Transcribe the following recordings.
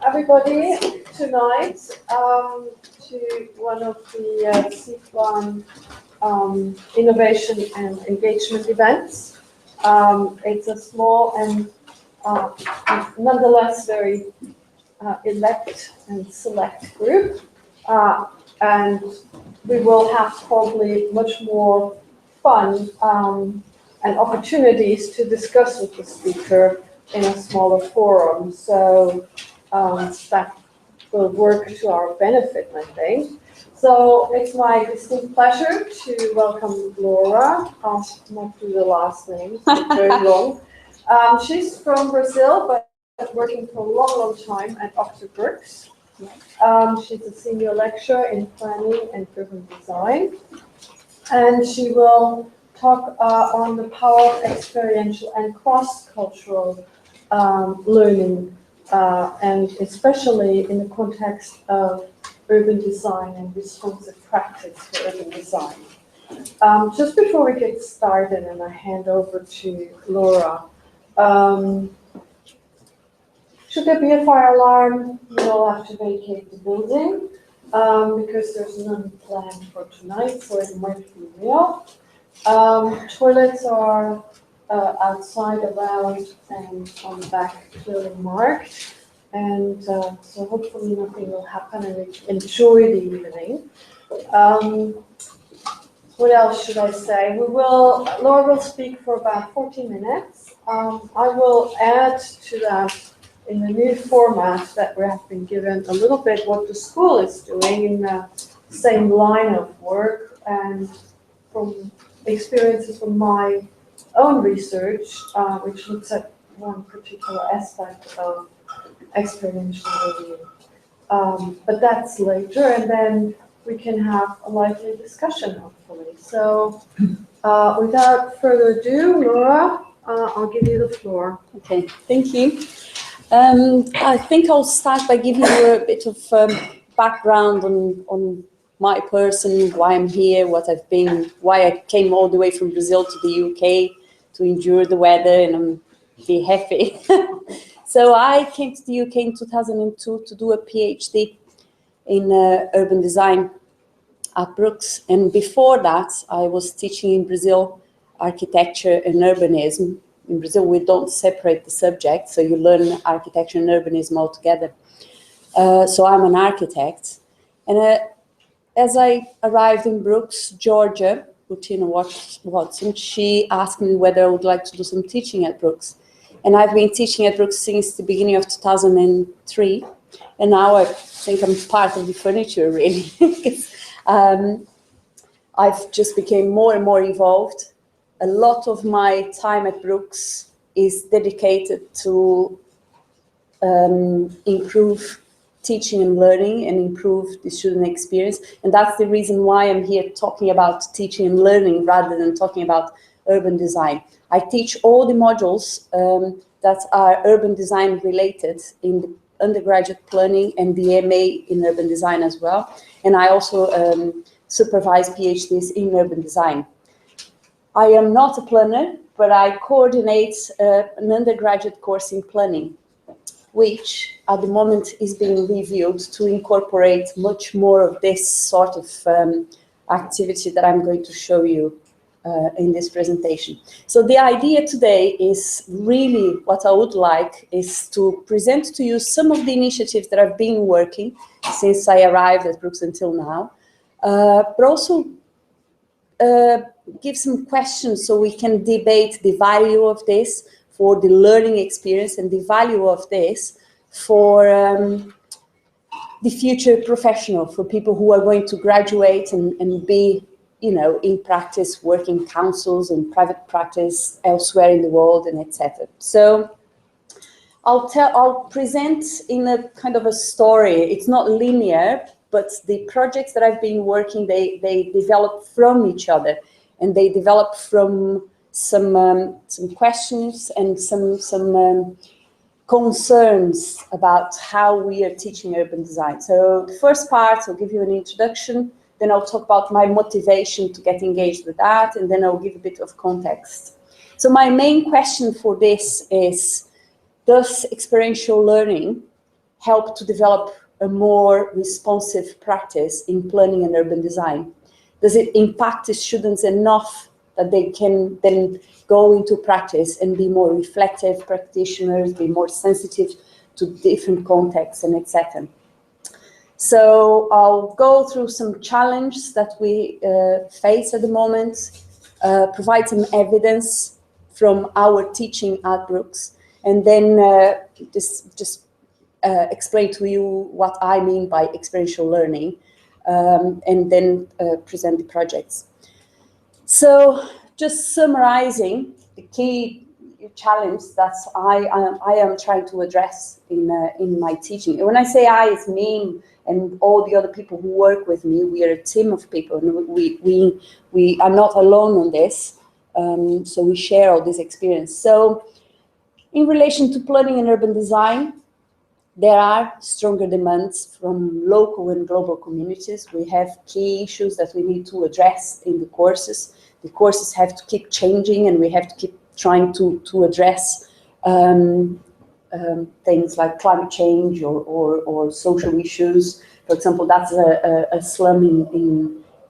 everybody tonight to one of the C1 innovation and engagement events. It's a small and nonetheless very elect and select group, and we will have probably much more fun and opportunities to discuss with the speaker in a smaller forum. So that will work to our benefit, I think. So it's my distinct pleasure to welcome Laura. I'll not do the last name, it's very long. She's from Brazil, but working for a long, long time at Oxford Brookes. She's a senior lecturer in planning and urban design. And she will talk on the power of experiential and cross-cultural learning, and especially in the context of urban design and responsive practice for urban design. Just before we get started and I hand over to Laura, should there be a fire alarm, you'll have to vacate the building because there's none planned for tonight, so it might be real. Toilets are outside, around, and on the back clearly marked. And so hopefully nothing will happen and we enjoy the evening. What else should I say? Laura will speak for about 40 minutes. I will add to that in the new format that we have been given a little bit what the school is doing in the same line of work and from experiences from my own research, which looks at one particular aspect of experiential learning. But that's later, and then we can have a lively discussion, hopefully. So without further ado, Laura, I'll give you the floor. Okay, thank you. I think I'll start by giving you a bit of background on my person, why I'm here, what I've been, why I came all the way from Brazil to the UK to endure the weather and be happy. So I came to the UK in 2002 to do a PhD in urban design at Brookes. And before that, I was teaching in Brazil architecture and urbanism. In Brazil, we don't separate the subject, so you learn architecture and urbanism all together. So I'm an architect. And as I arrived in Brookes, Georgia, Bettina Watson, she asked me whether I would like to do some teaching at Brookes. And I've been teaching at Brookes since the beginning of 2003. And now I think I'm part of the furniture, really. I've just become more and more involved. A lot of my time at Brookes is dedicated to improve teaching and learning and improve the student experience. And that's the reason why I'm here talking about teaching and learning rather than talking about urban design. I teach all the modules that are urban design related in the undergraduate planning and the MA in urban design as well. And I also supervise PhDs in urban design. I am not a planner, but I coordinate an undergraduate course in planning, which at the moment is being reviewed to incorporate much more of this sort of activity that I'm going to show you in this presentation. So the idea today is really what I would like is to present to you some of the initiatives that I've been working since I arrived at Brookes until now, but also give some questions so we can debate the value of this for the learning experience and the value of this for the future professional, for people who are going to graduate and be, you know, in practice, working councils and private practice elsewhere in the world and etc. So I'll present in a kind of a story. It's not linear, but the projects that I've been working, they develop from each other, and they develop from some questions and some concerns about how we are teaching urban design. So the first part, I'll give you an introduction, then I'll talk about my motivation to get engaged with that, and then I'll give a bit of context. So my main question for this is, does experiential learning help to develop a more responsive practice in planning and urban design? Does it impact the students enough that they can then go into practice and be more reflective practitioners, be more sensitive to different contexts and etc.? So I'll go through some challenges that we face at the moment, provide some evidence from our teaching at Brookes, and then just explain to you what I mean by experiential learning, and then present the projects. So just summarizing the key challenge that I am trying to address in my teaching. And when I say I, it's me and all the other people who work with me. We are a team of people, and we are not alone on this. So we share all this experience. So in relation to planning and urban design, there are stronger demands from local and global communities. We have key issues that we need to address in the courses. The courses have to keep changing, and we have to keep trying to address things like climate change or social issues. For example, that's a slum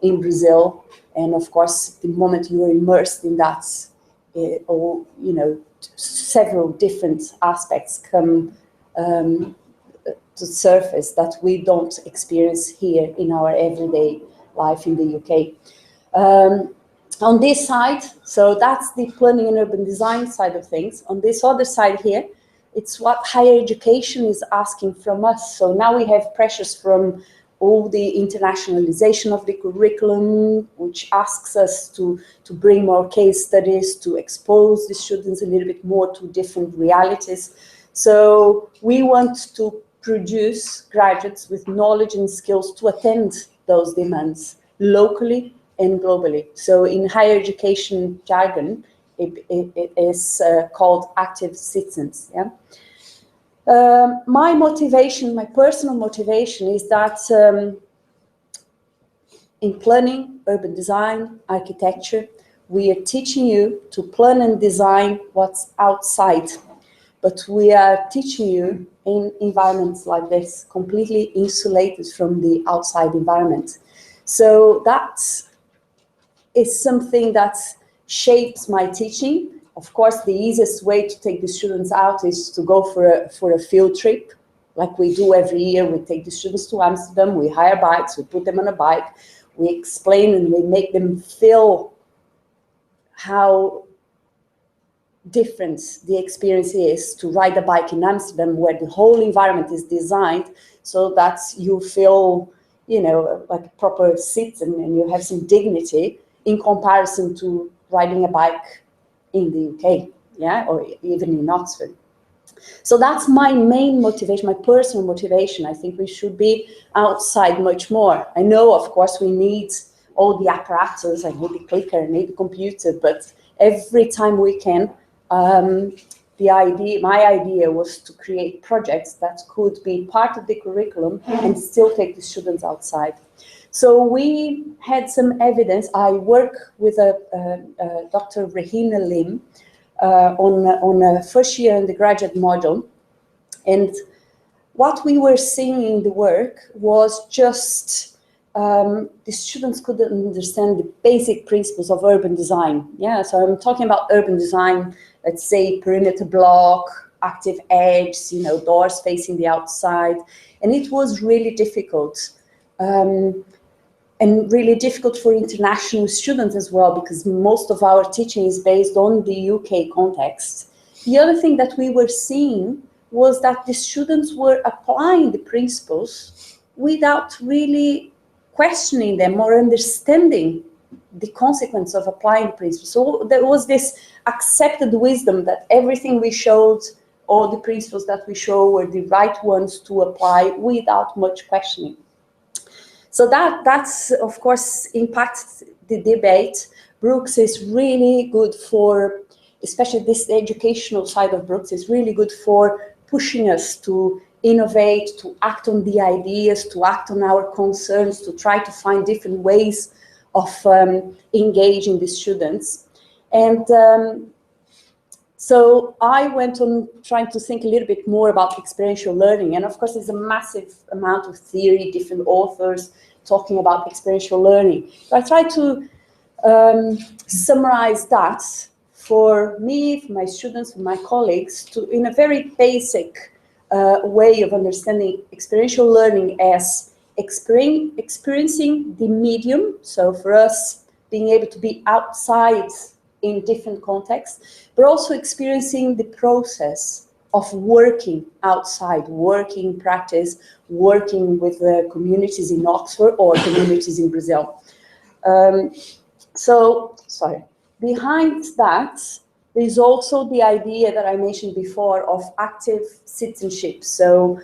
in Brazil, and of course, the moment you are immersed in that, or several different aspects come to surface that we don't experience here in our everyday life in the UK. On this side, so that's the planning and urban design side of things. On this other side here, it's what higher education is asking from us. So now we have pressures from all the internationalization of the curriculum, which asks us to bring more case studies, to expose the students a little bit more to different realities. So we want to produce graduates with knowledge and skills to attend those demands locally and globally. So in higher education jargon, it is called active citizens. Yeah. My motivation, my personal motivation, is that in planning, urban design, architecture, we are teaching you to plan and design what's outside, but we are teaching you in environments like this, completely insulated from the outside environment. So that is something that shapes my teaching. Of course, the easiest way to take the students out is to go for a field trip, like we do every year. We take the students to Amsterdam, we hire bikes, we put them on a bike, we explain and we make them feel how different the experience is to ride a bike in Amsterdam, where the whole environment is designed so that you feel, like a proper citizen and you have some dignity, in comparison to riding a bike in the UK, yeah, or even in Oxford. So that's my main motivation, my personal motivation. I think we should be outside much more. I know, of course, we need all the apparatus. I need the clicker, I need the computer, but every time we can, my idea was to create projects that could be part of the curriculum and still take the students outside. So we had some evidence. I work with Dr. Rahina Lim on a first year undergraduate module. And what we were seeing in the work was just the students couldn't understand the basic principles of urban design. Yeah, so I'm talking about urban design, let's say perimeter block, active edge, doors facing the outside. And it was really difficult. And really difficult for international students as well, because most of our teaching is based on the UK context. The other thing that we were seeing was that the students were applying the principles without really questioning them or understanding the consequence of applying the principles. So there was this accepted wisdom that everything we showed, all the principles that we show, were the right ones to apply without much questioning. So that's of course impacts the debate. Brookes is really good for, especially this educational side of Brookes is really good for pushing us to innovate, to act on the ideas, to act on our concerns, to try to find different ways of engaging the students. And So I went on trying to think a little bit more about experiential learning. And of course, there's a massive amount of theory, different authors talking about experiential learning. So I tried to summarize that for me, for my students, for my colleagues, to, in a very basic way of understanding experiential learning as experiencing the medium. So for us, being able to be outside in different contexts, but also experiencing the process of working outside, working practice, working with the communities in Oxford or communities in Brazil. Behind that, there's also the idea that I mentioned before of active citizenship. So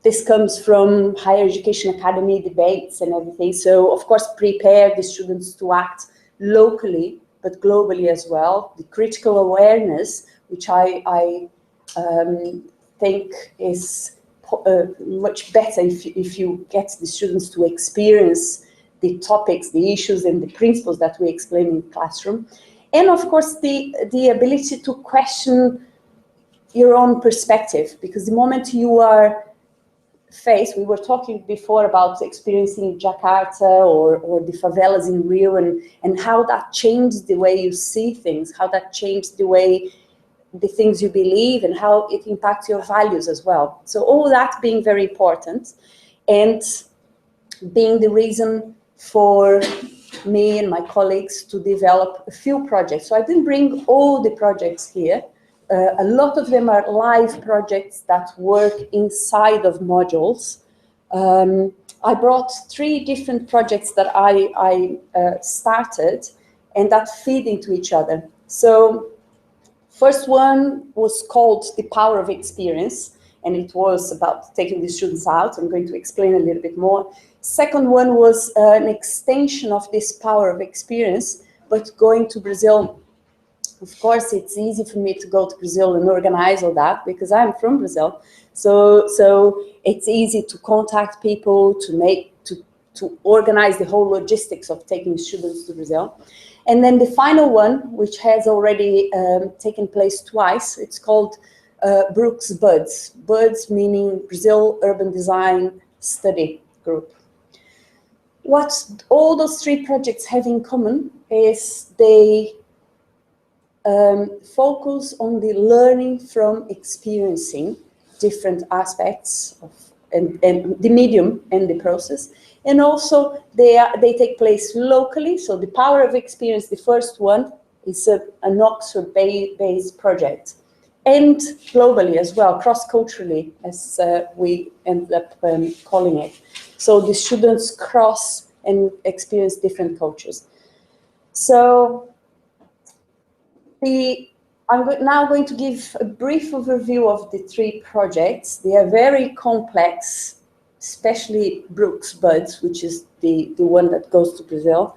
this comes from higher education academy debates and everything. So of course, prepare the students to act locally, but globally as well. The critical awareness, which I think is much better if you get the students to experience the topics, the issues, and the principles that we explain in the classroom. And of course, the ability to question your own perspective, because the moment you are faced, we were talking before about experiencing Jakarta or the favelas in Rio, and how that changed the way you see things, how that changed the way the things you believe, and how it impacts your values as well. So all that being very important, and being the reason for me and my colleagues to develop a few projects. So I didn't bring all the projects here. A lot of them are live projects that work inside of modules. I brought 3 different projects that I started and that feed into each other. So first one was called The Power of Experience, and it was about taking the students out. I'm going to explain a little bit more. Second one was an extension of this power of experience, but going to Brazil. Of course, it's easy for me to go to Brazil and organize all that because I'm from Brazil. So it's easy to contact people, to organize the whole logistics of taking students to Brazil. And then the final one, which has already taken place twice, it's called Brookes Buds. Buds meaning Brazil Urban Design Study Group. What all those 3 projects have in common is they focus on the learning from experiencing different aspects of and the medium and the process. And also they take place locally. So the power of experience, the first one, is an Oxford-based project. And globally as well, cross-culturally, as we end up calling it. So the students cross and experience different cultures. So I'm now going to give a brief overview of the 3 projects. They are very complex, especially Brookes Buds, which is the one that goes to Brazil.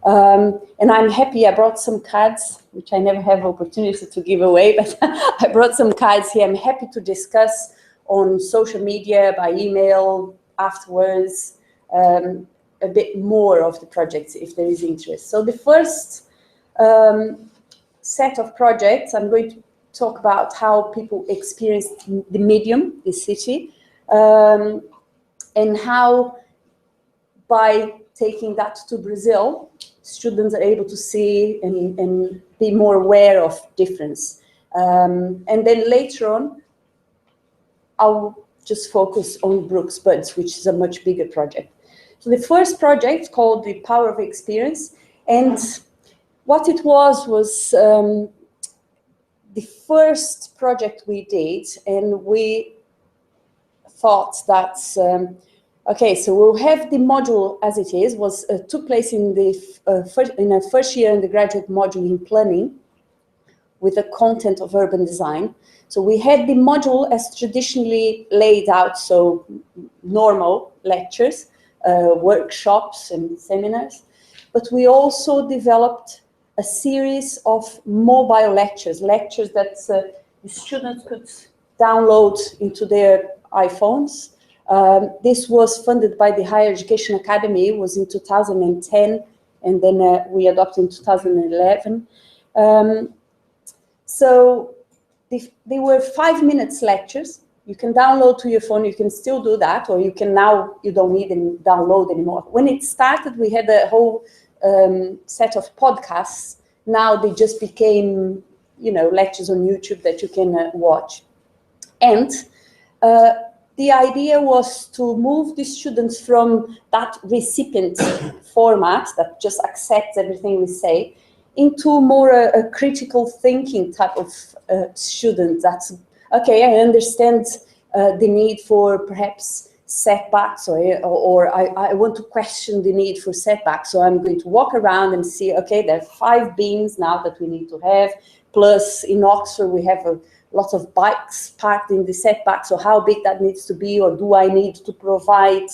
And I'm happy I brought some cards, which I never have opportunity to give away, but I brought some cards here. I'm happy to discuss on social media, by email, afterwards, a bit more of the projects if there is interest. So the first set of projects, I'm going to talk about how people experience the medium, the city, and how by taking that to Brazil, students are able to see and be more aware of difference. And then later on, I'll just focus on Brookes Buds, which is a much bigger project. So the first project called The Power of Experience, and what it was the first project we did, and we thought that, okay, so we'll have the module as it is, took place in the first year undergraduate module in planning with the content of urban design. So we had the module as traditionally laid out, so normal lectures, workshops and seminars, but we also developed a series of mobile lectures that the students could download into their iPhones. This was funded by the Higher Education Academy. It was in 2010, and then we adopted in 2011. So they were 5 minutes lectures. You can download to your phone, you can still do that, or you can now, you don't need them download anymore. When it started, we had a whole set of podcasts. Now they just became, lectures on YouTube that you can watch. And the idea was to move the students from that recipient format that just accepts everything we say into more a critical thinking type of student. That's, okay, I understand the need for perhaps setbacks, or I want to question the need for setbacks. So I'm going to walk around and see, okay, there are 5 beams now that we need to have, plus in Oxford we have lots of bikes parked in the setback, so how big that needs to be, or do I need to provide,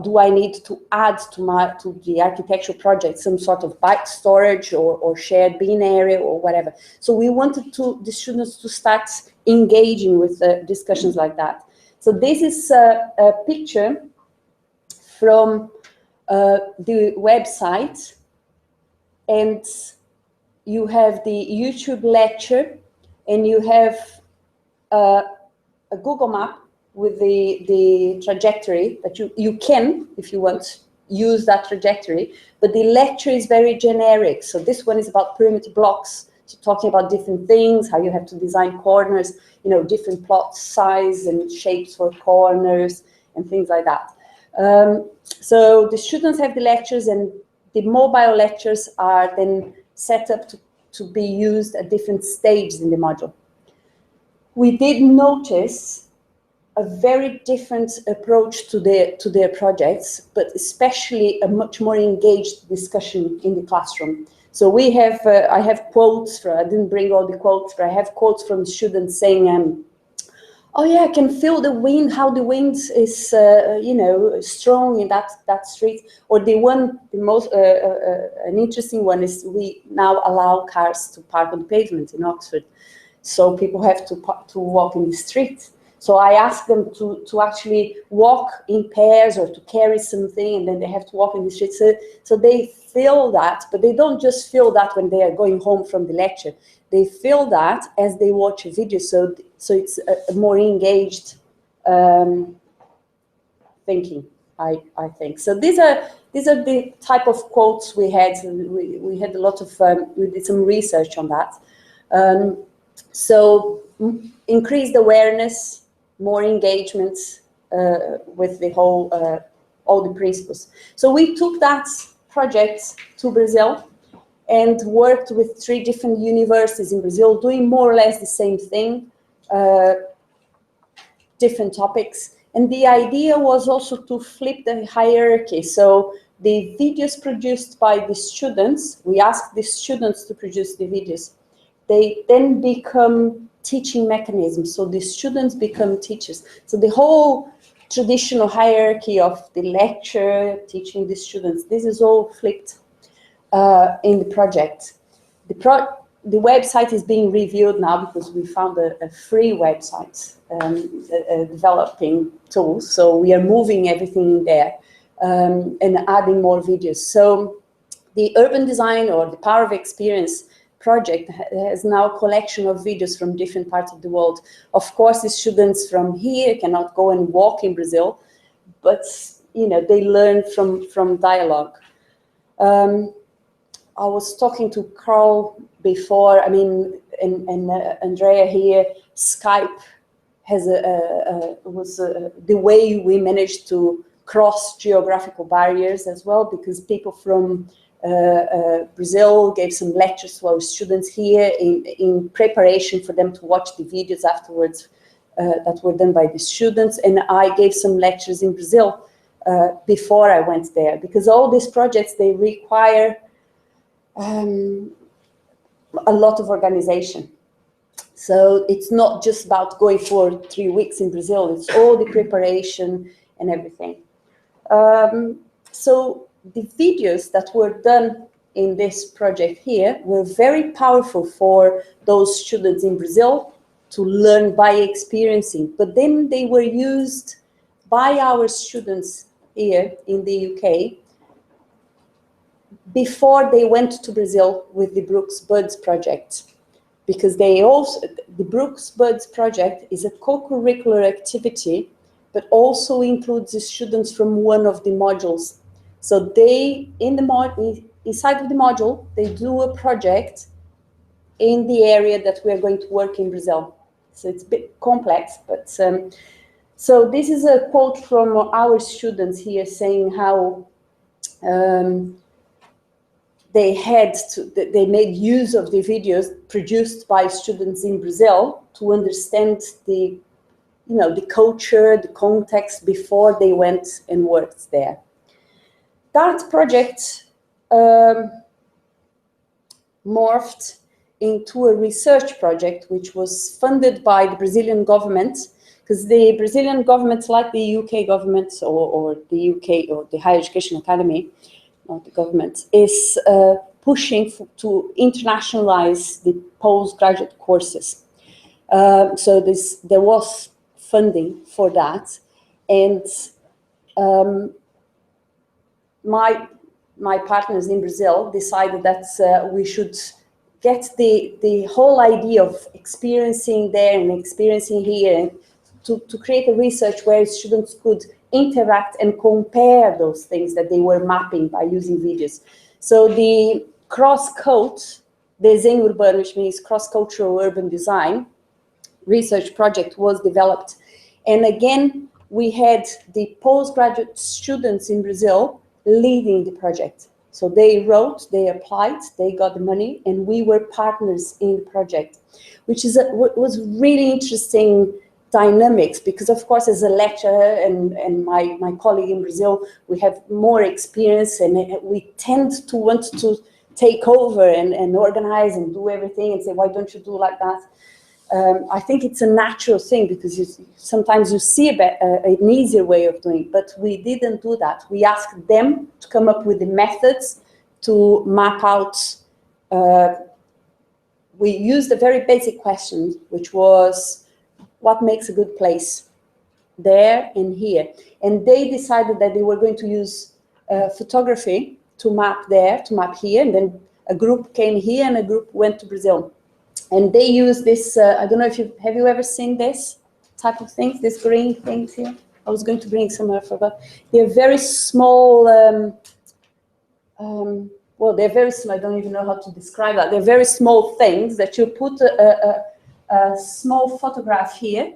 do I need to add to the architectural project some sort of bike storage or shared bin area or whatever. So we wanted the students to start engaging with discussions like that. So this is a picture from the website, and you have the YouTube lecture, and you have a Google map with the trajectory that you can, if you want, use that trajectory, but the lecture is very generic. So this one is about perimeter blocks, so talking about different things, how you have to design corners, different plot size and shapes for corners and things like that. So the students have the lectures, and the mobile lectures are then set up to be used at different stages in the module. We did notice a very different approach to their projects, but especially a much more engaged discussion in the classroom. So we have, I have quotes, I didn't bring all the quotes, but I have quotes from students saying, oh yeah, I can feel the wind, how the wind is, strong in that street. Or an interesting one is we now allow cars to park on the pavement in Oxford. So people have to walk in the street. So I ask them to actually walk in pairs or to carry something, and then they have to walk in the street. So they feel that, but they don't just feel that when they are going home from the lecture. They feel that as they watch a video. So it's a more engaged thinking, I think. So these are the type of quotes we had. We had a lot of, we did some research on that. So increased awareness, more engagement with the whole, all the principles. So we took that project to Brazil and worked with 3 different universities in Brazil, doing more or less the same thing, different topics. And the idea was also to flip the hierarchy. So the videos produced by the students, we asked the students to produce the videos. They then become teaching mechanisms. So the students become teachers. So the whole traditional hierarchy of the lecture, teaching the students, this is all flipped in the project. The website is being reviewed now because we found a free website developing tool. So we are moving everything in there and adding more videos. So the urban design, or the power of experience project, has now a collection of videos from different parts of the world. Of course, the students from here cannot go and walk in Brazil, but they learn from dialogue. I was talking to Carl before, and Andrea here. Skype has the way we managed to cross geographical barriers as well, because people from Brazil gave some lectures to our students here in preparation for them to watch the videos afterwards that were done by the students. And I gave some lectures in Brazil before I went there, because all these projects, they require a lot of organization. So it's not just about going for 3 weeks in Brazil, it's all the preparation and everything. So the videos that were done in this project here were very powerful for those students in Brazil to learn by experiencing, but then they were used by our students here in the UK before they went to Brazil with the Brookes Buds project. because they also, the Brookes Buds project is a co-curricular activity, but also includes the students from one of the modules. So they, inside of the module, they do a project in the area that we are going to work in Brazil. So it's a bit complex, but so this is a quote from our students here saying how they made use of the videos produced by students in Brazil to understand the, the culture, the context before they went and worked there. That project morphed into a research project which was funded by the Brazilian government, because the Brazilian government, like the UK government or the UK or the Higher Education Academy, not the government, is pushing to internationalize the postgraduate courses. So there was funding for that, and my partners in Brazil decided that we should get the whole idea of experiencing there and experiencing here, to create a research where students could interact and compare those things that they were mapping by using videos. So the cross-cult desenho urbano, which means cross-cultural urban design, research project was developed. And again, we had the postgraduate students in Brazil leading the project. So they wrote, they applied, they got the money, and we were partners in the project, which was really interesting dynamics, because of course as a lecturer and my colleague in Brazil, we have more experience, and we tend to want to take over and organize and do everything and say, why don't you do like that? I think it's a natural thing, because sometimes you see an easier way of doing it, but we didn't do that. We asked them to come up with the methods to map out. We used a very basic question, which was, what makes a good place there and here? And they decided that they were going to use photography to map there, to map here, and then a group came here and a group went to Brazil. And they use this, I don't know if have you ever seen this type of things, these green things here? I was going to bring some, I forgot. They're very small, well, they're very small, I don't even know how to describe that. They're very small things that you put a small photograph here,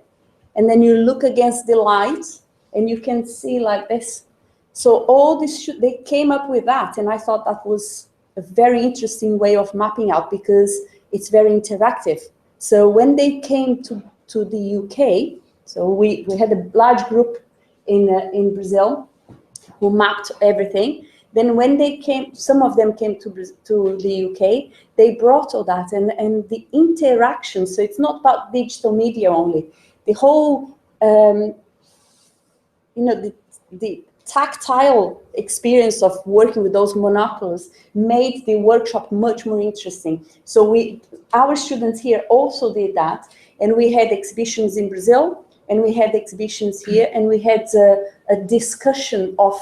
and then you look against the light, and you can see like this. So all this, they came up with that, and I thought that was a very interesting way of mapping out, because it's very interactive. So when they came to the UK, so we had a large group in Brazil who mapped everything. Then when they came, some of them came to the UK, they brought all that, and the interaction, so it's not about digital media only. The whole, the tactile experience of working with those monoculars made the workshop much more interesting. So our students here also did that, and we had exhibitions in Brazil, and we had exhibitions here, and we had a discussion of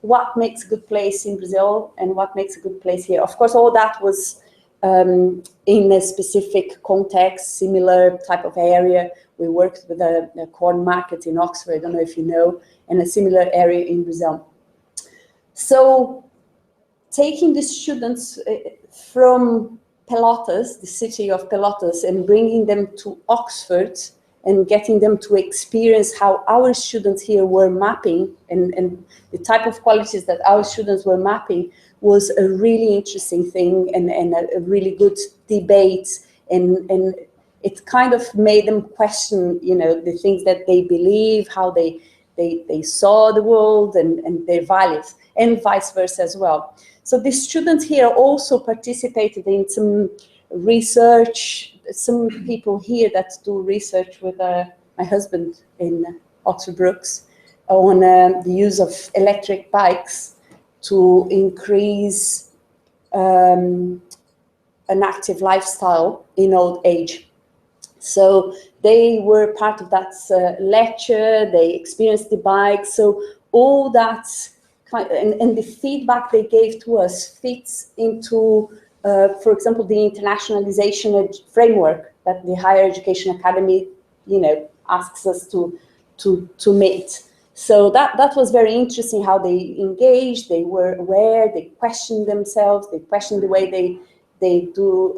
what makes a good place in Brazil and what makes a good place here. Of course, all that was in a specific context, similar type of area. We worked with a corn market in Oxford, I don't know if you know, and a similar area in Brazil. So taking the students from Pelotas, the city of Pelotas, and bringing them to Oxford and getting them to experience how our students here were mapping and the type of qualities that our students were mapping was a really interesting thing and a really good debate, and it kind of made them question, the things that they believe, how they saw the world and their values, and vice versa as well. So the students here also participated in some research. Some people here that do research with my husband in Oxford Brookes on the use of electric bikes to increase an active lifestyle in old age. So they were part of that lecture, they experienced the bike, so all that, and the feedback they gave to us fits into for example, the internationalization framework that the Higher Education Academy, asks us to meet. So that was very interesting how they engaged, they were aware, they questioned themselves, they questioned the way they do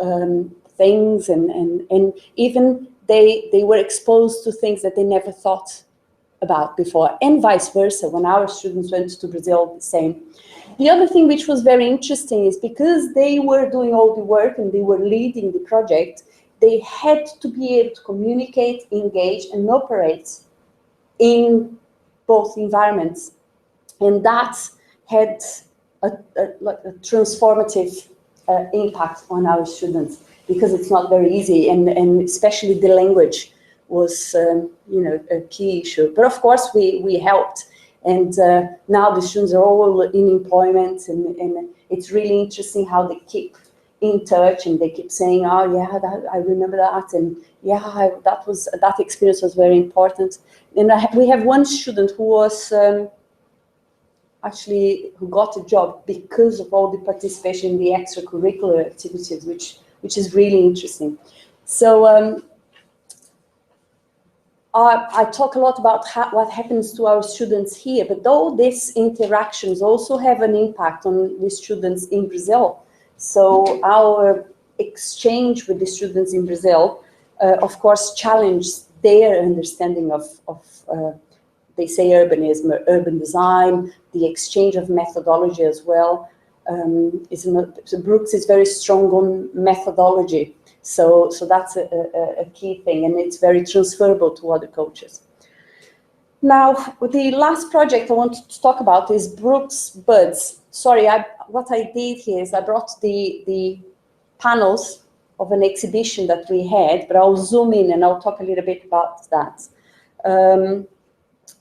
things, and even they were exposed to things that they never thought about before, and vice versa. When our students went to Brazil, the same. The other thing which was very interesting is because they were doing all the work and they were leading the project, they had to be able to communicate, engage, and operate in both environments. And that had a transformative impact on our students, because it's not very easy, and especially the language was a key issue. But of course we helped, and now the students are all in employment, and it's really interesting how they keep in touch, and they keep saying, oh yeah, I remember that, and yeah, that experience was very important. And we have one student who was who got a job because of all the participation in the extracurricular activities, which is really interesting. So I talk a lot about what happens to our students here, but all these interactions also have an impact on the students in Brazil. So our exchange with the students in Brazil, of course, challenged their understanding of they say urbanism or urban design, the exchange of methodology as well. So Brookes is very strong on methodology. So that's a key thing, and it's very transferable to other coaches. Now, the last project I want to talk about is Brookes Buds. Sorry, what I did here is I brought the panels of an exhibition that we had, but I'll zoom in and I'll talk a little bit about that.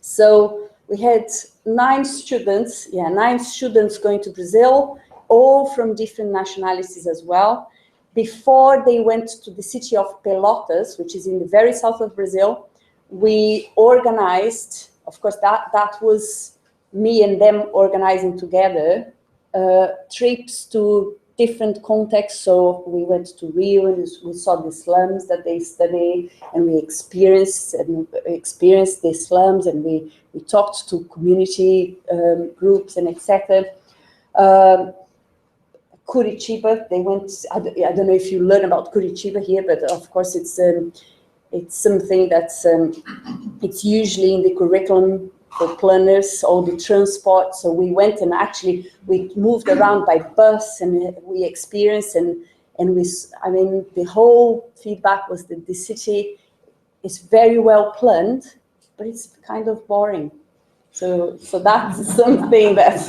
So we had 9 students going to Brazil, all from different nationalities as well. Before they went to the city of Pelotas, which is in the very south of Brazil, we organized, of course, that was me and them organizing together, trips to different contexts. So we went to Rio and we saw the slums that they study, and we experienced the slums, and we talked to community groups and etc. Curitiba, they went, I don't know if you learn about Curitiba here, but of course it's something that's, it's usually in the curriculum for planners, all the transport. So we went and actually we moved around by bus, and we experienced, and the whole feedback was that the city is very well planned, but it's kind of boring. So that's something that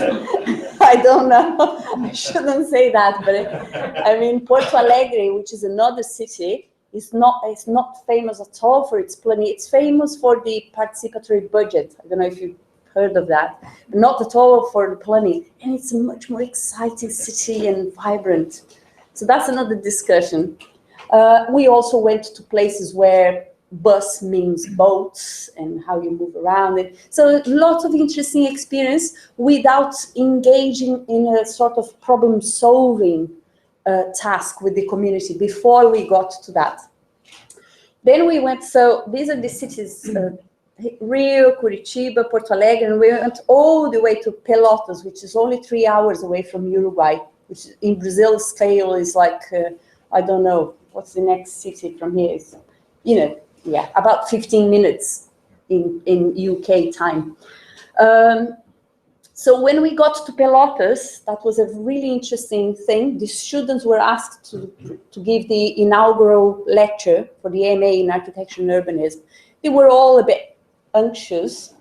I don't know. I shouldn't say that, but Porto Alegre, which is another city, is not famous at all for its planning. It's famous for the participatory budget. I don't know if you've heard of that, but not at all for the planning. And it's a much more exciting city and vibrant. So that's another discussion. We also went to places where bus means boats and how you move around it. So lots of interesting experience without engaging in a sort of problem-solving task with the community before we got to that. Then we went, so these are the cities, Rio, Curitiba, Porto Alegre, and we went all the way to Pelotas, which is only 3 hours away from Uruguay, which in Brazil scale is like, I don't know, what's the next city from here? It's, about 15 minutes in UK time. So when we got to Pelotas, that was a really interesting thing. The students were asked to give the inaugural lecture for the MA in Architecture and Urbanism. They were all a bit anxious.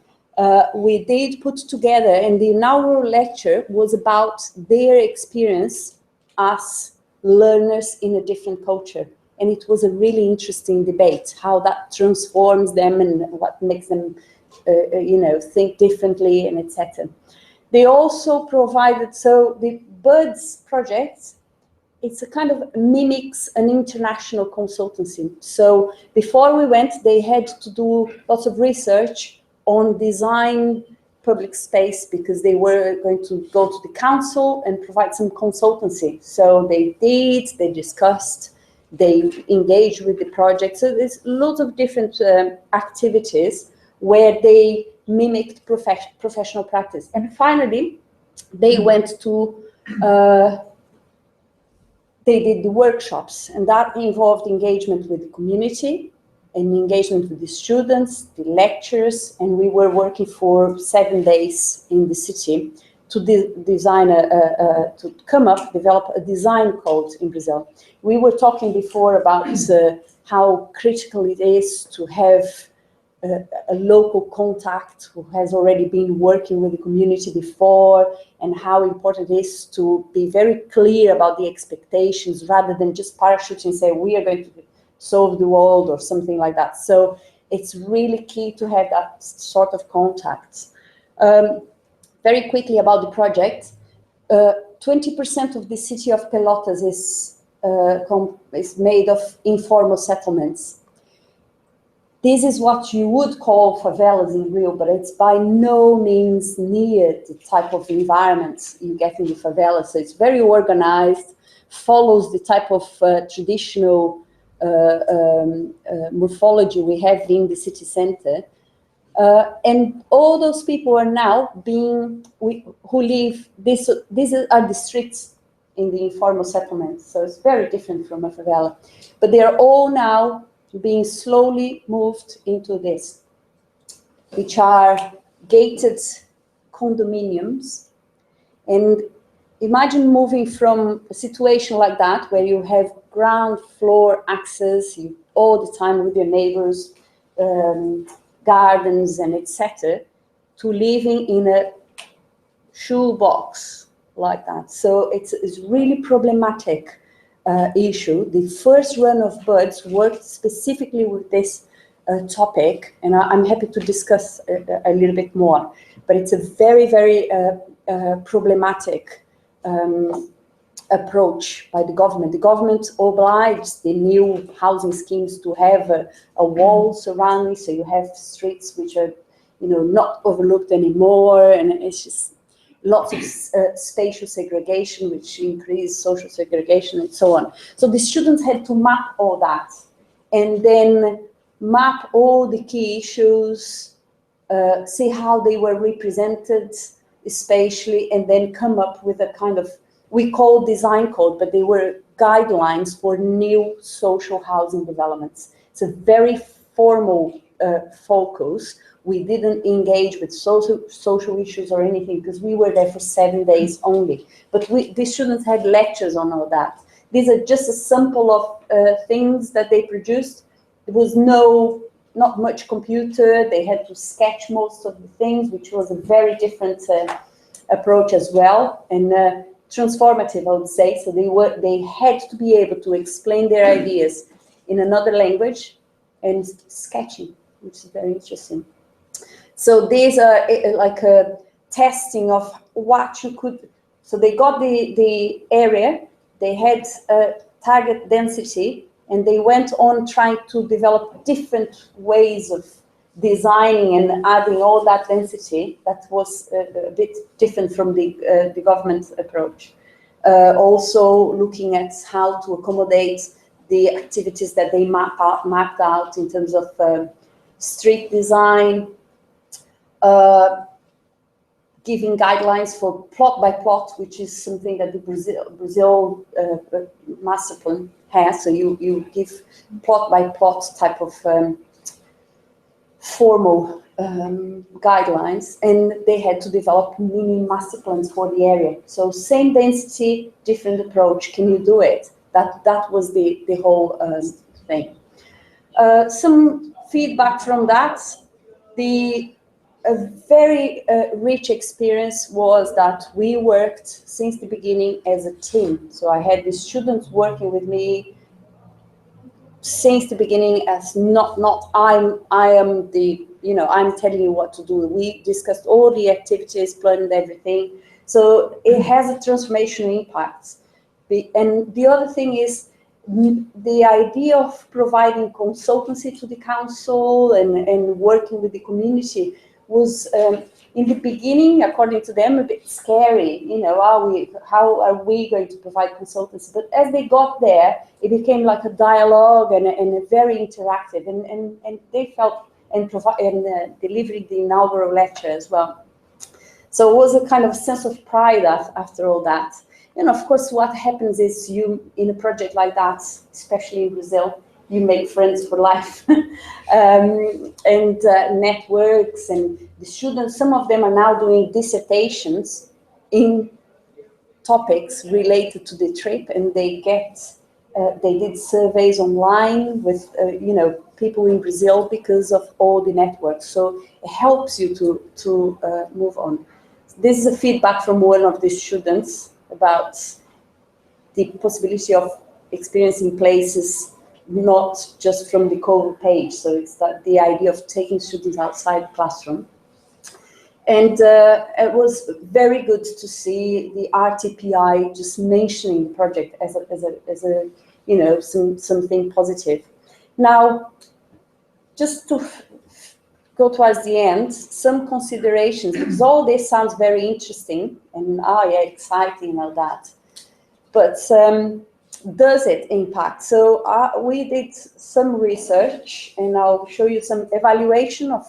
We did put together, and the inaugural lecture was about their experience as learners in a different culture. And it was a really interesting debate, how that transforms them and what makes them, think differently and etc. They also provided, so the BUDS project, it's a kind of mimics an international consultancy. So before we went, they had to do lots of research on design public space because they were going to go to the council and provide some consultancy. So they discussed, they engaged with the project. So there's lots of different activities where they mimicked professional practice. And finally, they went to, they did the workshops, and that involved engagement with the community and engagement with the students, the lecturers, and we were working for 7 days in the city to develop a design code in Brazil. We were talking before about how critical it is to have a local contact who has already been working with the community before, and how important it is to be very clear about the expectations rather than just parachuting and say, we are going to solve the world or something like that. So it's really key to have that sort of contact. Very quickly about the project, 20% of the city of Pelotas is made of informal settlements. This is what you would call favelas in Rio, but it's by no means near the type of environment you get in the favelas. So it's very organized, follows the type of traditional morphology we have in the city center. And all those people are now who live, these are the streets in the informal settlements. So it's very different from a favela. But they are all now being slowly moved into this, which are gated condominiums. And imagine moving from a situation like that, where you have ground floor access all the time with your neighbors, gardens and etc., to living in a shoebox like that. So it's really problematic issue. The first run of BUDS worked specifically with this topic, and I'm happy to discuss a little bit more, but it's a very, very problematic approach by the government. The government obliged the new housing schemes to have a wall surrounding, so you have streets which are, not overlooked anymore, and it's just lots of spatial segregation, which increase social segregation and so on. So the students had to map all that, and then map all the key issues, see how they were represented spatially, and then come up with a kind of, we call design code, but they were guidelines for new social housing developments. It's a very formal focus. We didn't engage with social issues or anything because we were there for 7 days only. But the students had lectures on all that. These are just a sample of things that they produced. There was not much computer. They had to sketch most of the things, which was a very different approach as well, and transformative, I would say. So they had to be able to explain their ideas in another language and sketching, which is very interesting. So these are like a testing of what you could. So they got the area, they had a target density, and they went on trying to develop different ways of designing and adding all that density. That was a bit different from the government approach. Also looking at how to accommodate the activities that they mapped out in terms of street design, giving guidelines for plot by plot, which is something that the Brazil master plan has. So you give plot by plot type of formal guidelines, and they had to develop mini master plans for the area. So same density, different approach. Can you do it? That was the whole thing. Some feedback from that. A very rich experience was that we worked since the beginning as a team. So I had the students working with me since the beginning as not I am the, I'm telling you what to do. We discussed all the activities, planned everything. So it has a transformational impact. And the other thing is the idea of providing consultancy to the council and working with the community was in the beginning, according to them, a bit scary. You know, how are we going to provide consultancy? But as they got there, it became like a dialogue and a very interactive, and they felt and delivering the inaugural lecture as well. So it was a kind of sense of pride after all that. And of course, what happens is you, in a project like that, especially in Brazil, you make friends for life and networks, and the students, some of them are now doing dissertations in topics related to the trip, and they did surveys online with people in Brazil because of all the networks. So it helps you to move on. This is a feedback from one of the students about the possibility of experiencing places not just from the code page. So it's the idea of taking students outside the classroom. And it was very good to see the RTPI just mentioning the project as a something positive. Now, just to go towards the end, some considerations, because all this sounds very interesting and yeah, exciting and all that. But does it impact? So we did some research, and I'll show you some evaluation of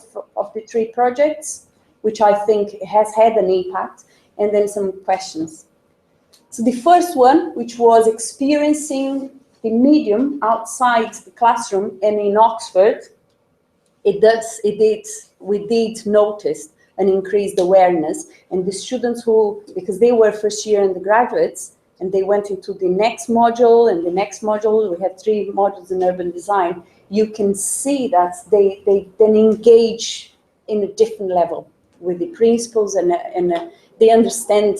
the 3 projects, which I think has had an impact, and then some questions. So the first one, which was experiencing the medium outside the classroom and in Oxford, we did notice an increased awareness, and the students who, because they were first year undergraduates, and they went into the next module and the next module, we had 3 modules in urban design, you can see that they then engage in a different level with the principles, and they understand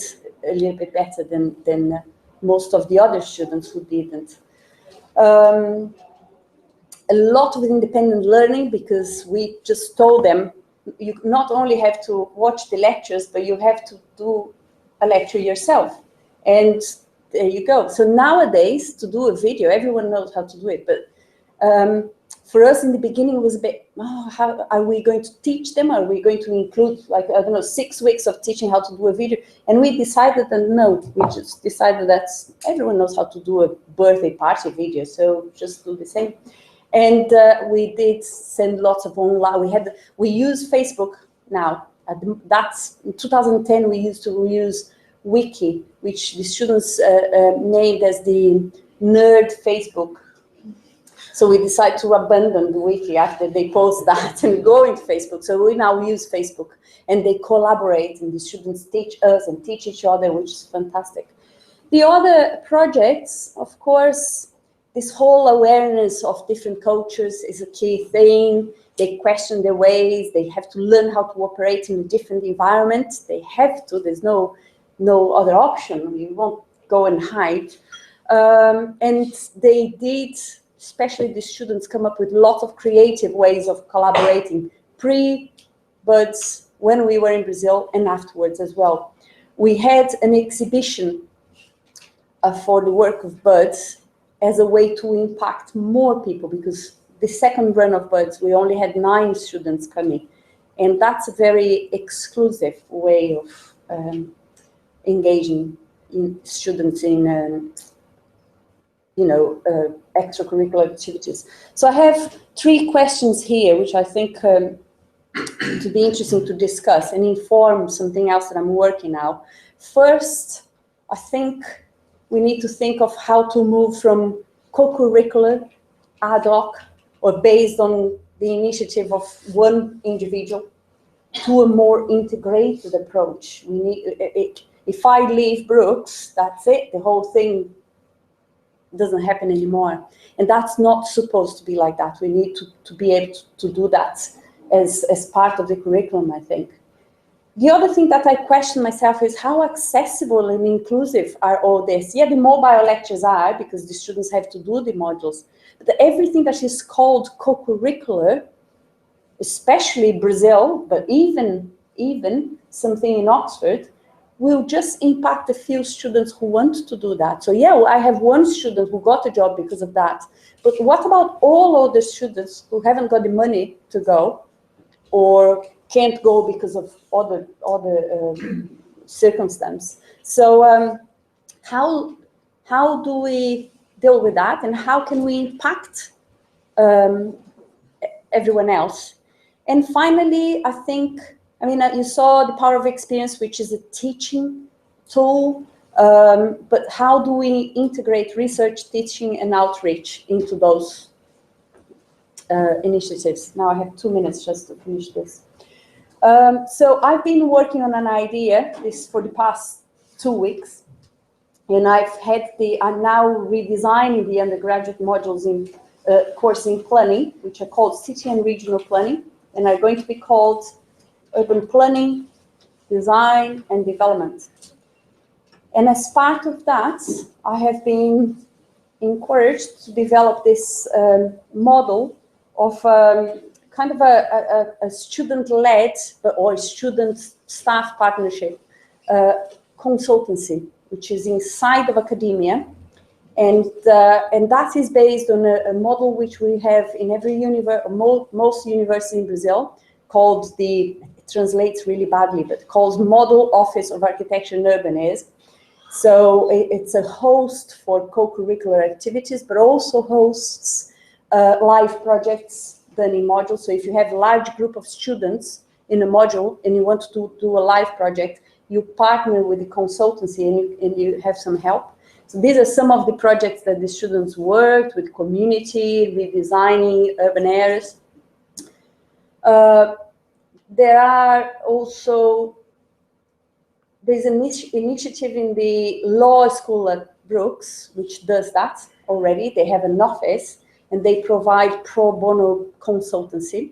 a little bit better than most of the other students who didn't. A lot of independent learning, because we just told them, you not only have to watch the lectures, but you have to do a lecture yourself. And there you go. So nowadays, to do a video, everyone knows how to do it. But for us in the beginning, it was a bit, how are we going to teach them? Are we going to include, like, I don't know, 6 weeks of teaching how to do a video? And we decided that no, we just decided that everyone knows how to do a birthday party video, so just do the same. And we did send lots of online. We use Facebook now. That's in 2010. We used to use Wiki, which the students named as the nerd Facebook. So we decided to abandon the Wiki after they post that and go into Facebook. So we now use Facebook, and they collaborate, and the students teach us and teach each other, which is fantastic. The other projects, of course, this whole awareness of different cultures is a key thing. They question their ways. They have to learn how to operate in a different environment. They have to. There's no other option. You won't go and hide. And they did, especially the students, come up with lots of creative ways of collaborating, but when we were in Brazil and afterwards as well. We had an exhibition for the work of BUDS as a way to impact more people, because the second run of BUDS, we only had 9 students coming. And that's a very exclusive way of engaging in students in extracurricular activities. So I have 3 questions here, which I think to be interesting to discuss and inform something else that I'm working now. First, I think we need to think of how to move from co-curricular, ad hoc, or based on the initiative of one individual, to a more integrated approach. We need, if I leave Brookes, that's it, the whole thing doesn't happen anymore. And that's not supposed to be like that. We need to be able to do that as part of the curriculum, I think. The other thing that I question myself is how accessible and inclusive are all this? Yeah, the mobile lectures are, because the students have to do the modules, but everything that is called co-curricular, especially Brazil, but even something in Oxford, will just impact a few students who want to do that. So yeah, I have 1 student who got a job because of that. But what about all other students who haven't got the money to go, or can't go because of other circumstance. So how do we deal with that, and how can we impact everyone else? And finally, I think, you saw the power of experience, which is a teaching tool, but how do we integrate research, teaching, and outreach into those initiatives? Now I have 2 minutes just to finish this. So I've been working on an idea for the past 2 weeks, and I'm now redesigning the undergraduate modules in course in planning, which are called City and Regional Planning, and are going to be called Urban Planning, Design, and Development. And as part of that, I have been encouraged to develop this model of kind of a student-led or student-staff partnership consultancy, which is inside of academia. And that is based on a model which we have in every most university in Brazil, called it translates really badly, but called Model Office of Architecture and Urban Affairs. So it's a host for co-curricular activities, but also hosts live projects done in modules. So if you have a large group of students in a module and you want to do a live project, you partner with the consultancy and you have some help. So these are some of the projects that the students worked with: community, redesigning urban areas. There's an initiative in the law school at Brookes, which does that already. They have an office and they provide pro bono consultancy.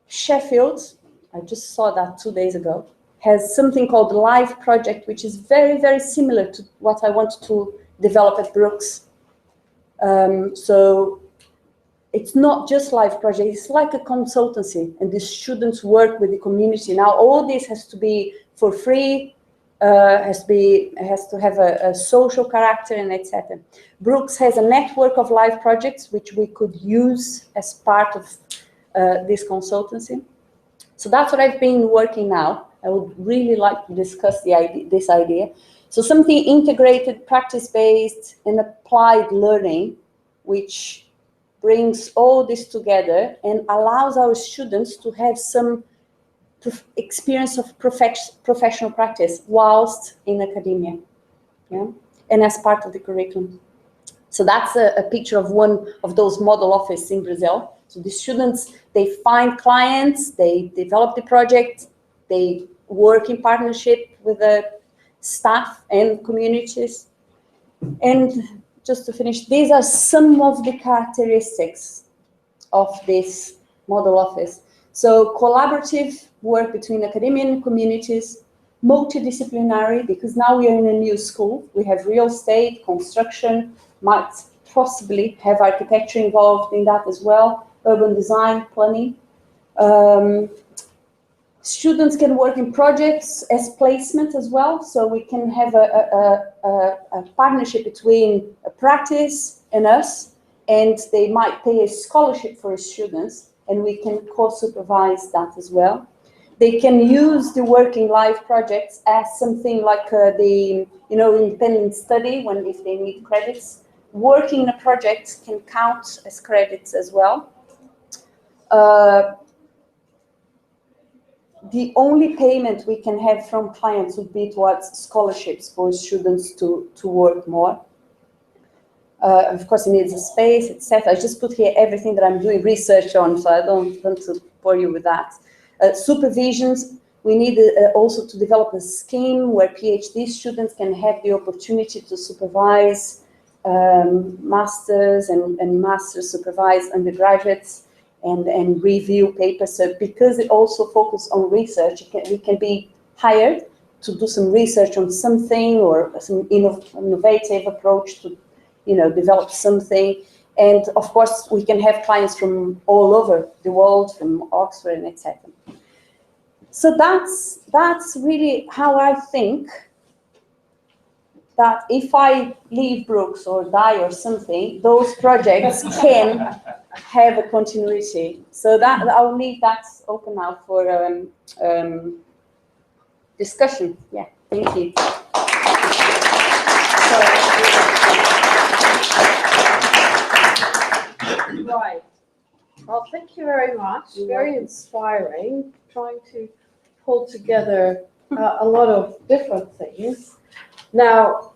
Sheffield, I just saw that 2 days ago, has something called Live Project, which is very, very similar to what I want to develop at Brookes. So it's not just live project, it's like a consultancy, and the students work with the community. Now, all this has to be for free, has to have a social character, and etc. Brookes has a network of live projects which we could use as part of this consultancy. So that's what I've been working now. I would really like to discuss this idea. So something integrated, practice-based, and applied learning, which brings all this together and allows our students to have some experience of professional practice whilst in academia, yeah, and as part of the curriculum. So that's a picture of one of those model offices in Brazil. So the students, they find clients, they develop the project, they work in partnership with the staff and communities. And just to finish, these are some of the characteristics of this model office. So collaborative work between academia and communities, multidisciplinary, because now we are in a new school. We have real estate, construction, might possibly have architecture involved in that as well, urban design, planning. Students can work in projects as placement as well, so we can have a partnership between a practice and us, and they might pay a scholarship for students, and we can co-supervise that as well. They can use the working live projects as something like the independent study, if they need credits. Working in a project can count as credits as well. The only payment we can have from clients would be towards scholarships for students to work more. Of course, it needs a space, etc. I just put here everything that I'm doing research on, so I don't want to bore you with that. Supervisions, we need also to develop a scheme where PhD students can have the opportunity to supervise masters and masters supervise undergraduates and review papers. So because it also focuses on research, we can be hired to do some research on something or some innovative approach to develop something. And of course, we can have clients from all over the world, from Oxford and etc. So that's really how I think that if I leave Brookes or die or something, those projects can have a continuity. So that I'll leave that open now for discussion. Yeah, thank you. Right. Well, thank you very much. Very inspiring. Trying to pull together a lot of different things. Now,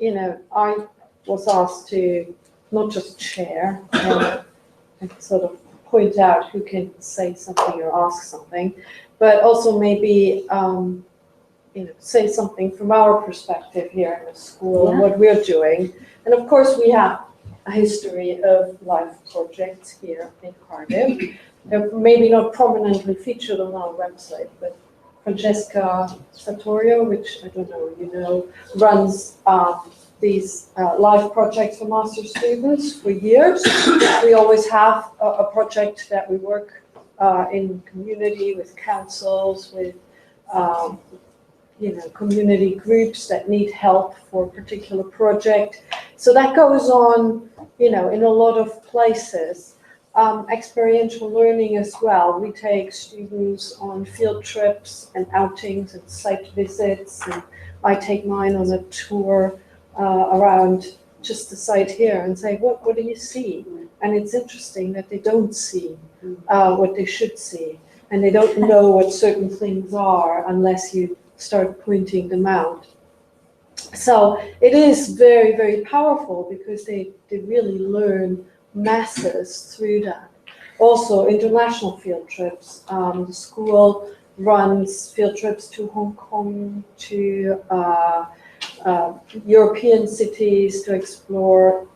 I was asked to not just chair and sort of point out who can say something or ask something, but also maybe say something from our perspective here in the school and what we're doing. And of course, we have a history of life projects here in Cardiff. They're maybe not prominently featured on our website, but Francesca Sartorio, which I don't know, runs these life projects for master students for years. We always have a project that we work in community with councils, with community groups that need help for a particular project. So that goes on, in a lot of places. Experiential learning as well. We take students on field trips and outings and site visits, and I take mine on a tour around just the site here and say, what do you see? And it's interesting that they don't see what they should see, and they don't know what certain things are unless you start pointing them out. So it is very, very powerful because they really learn masses through that. Also, international field trips. The school runs field trips to Hong Kong, to European cities to explore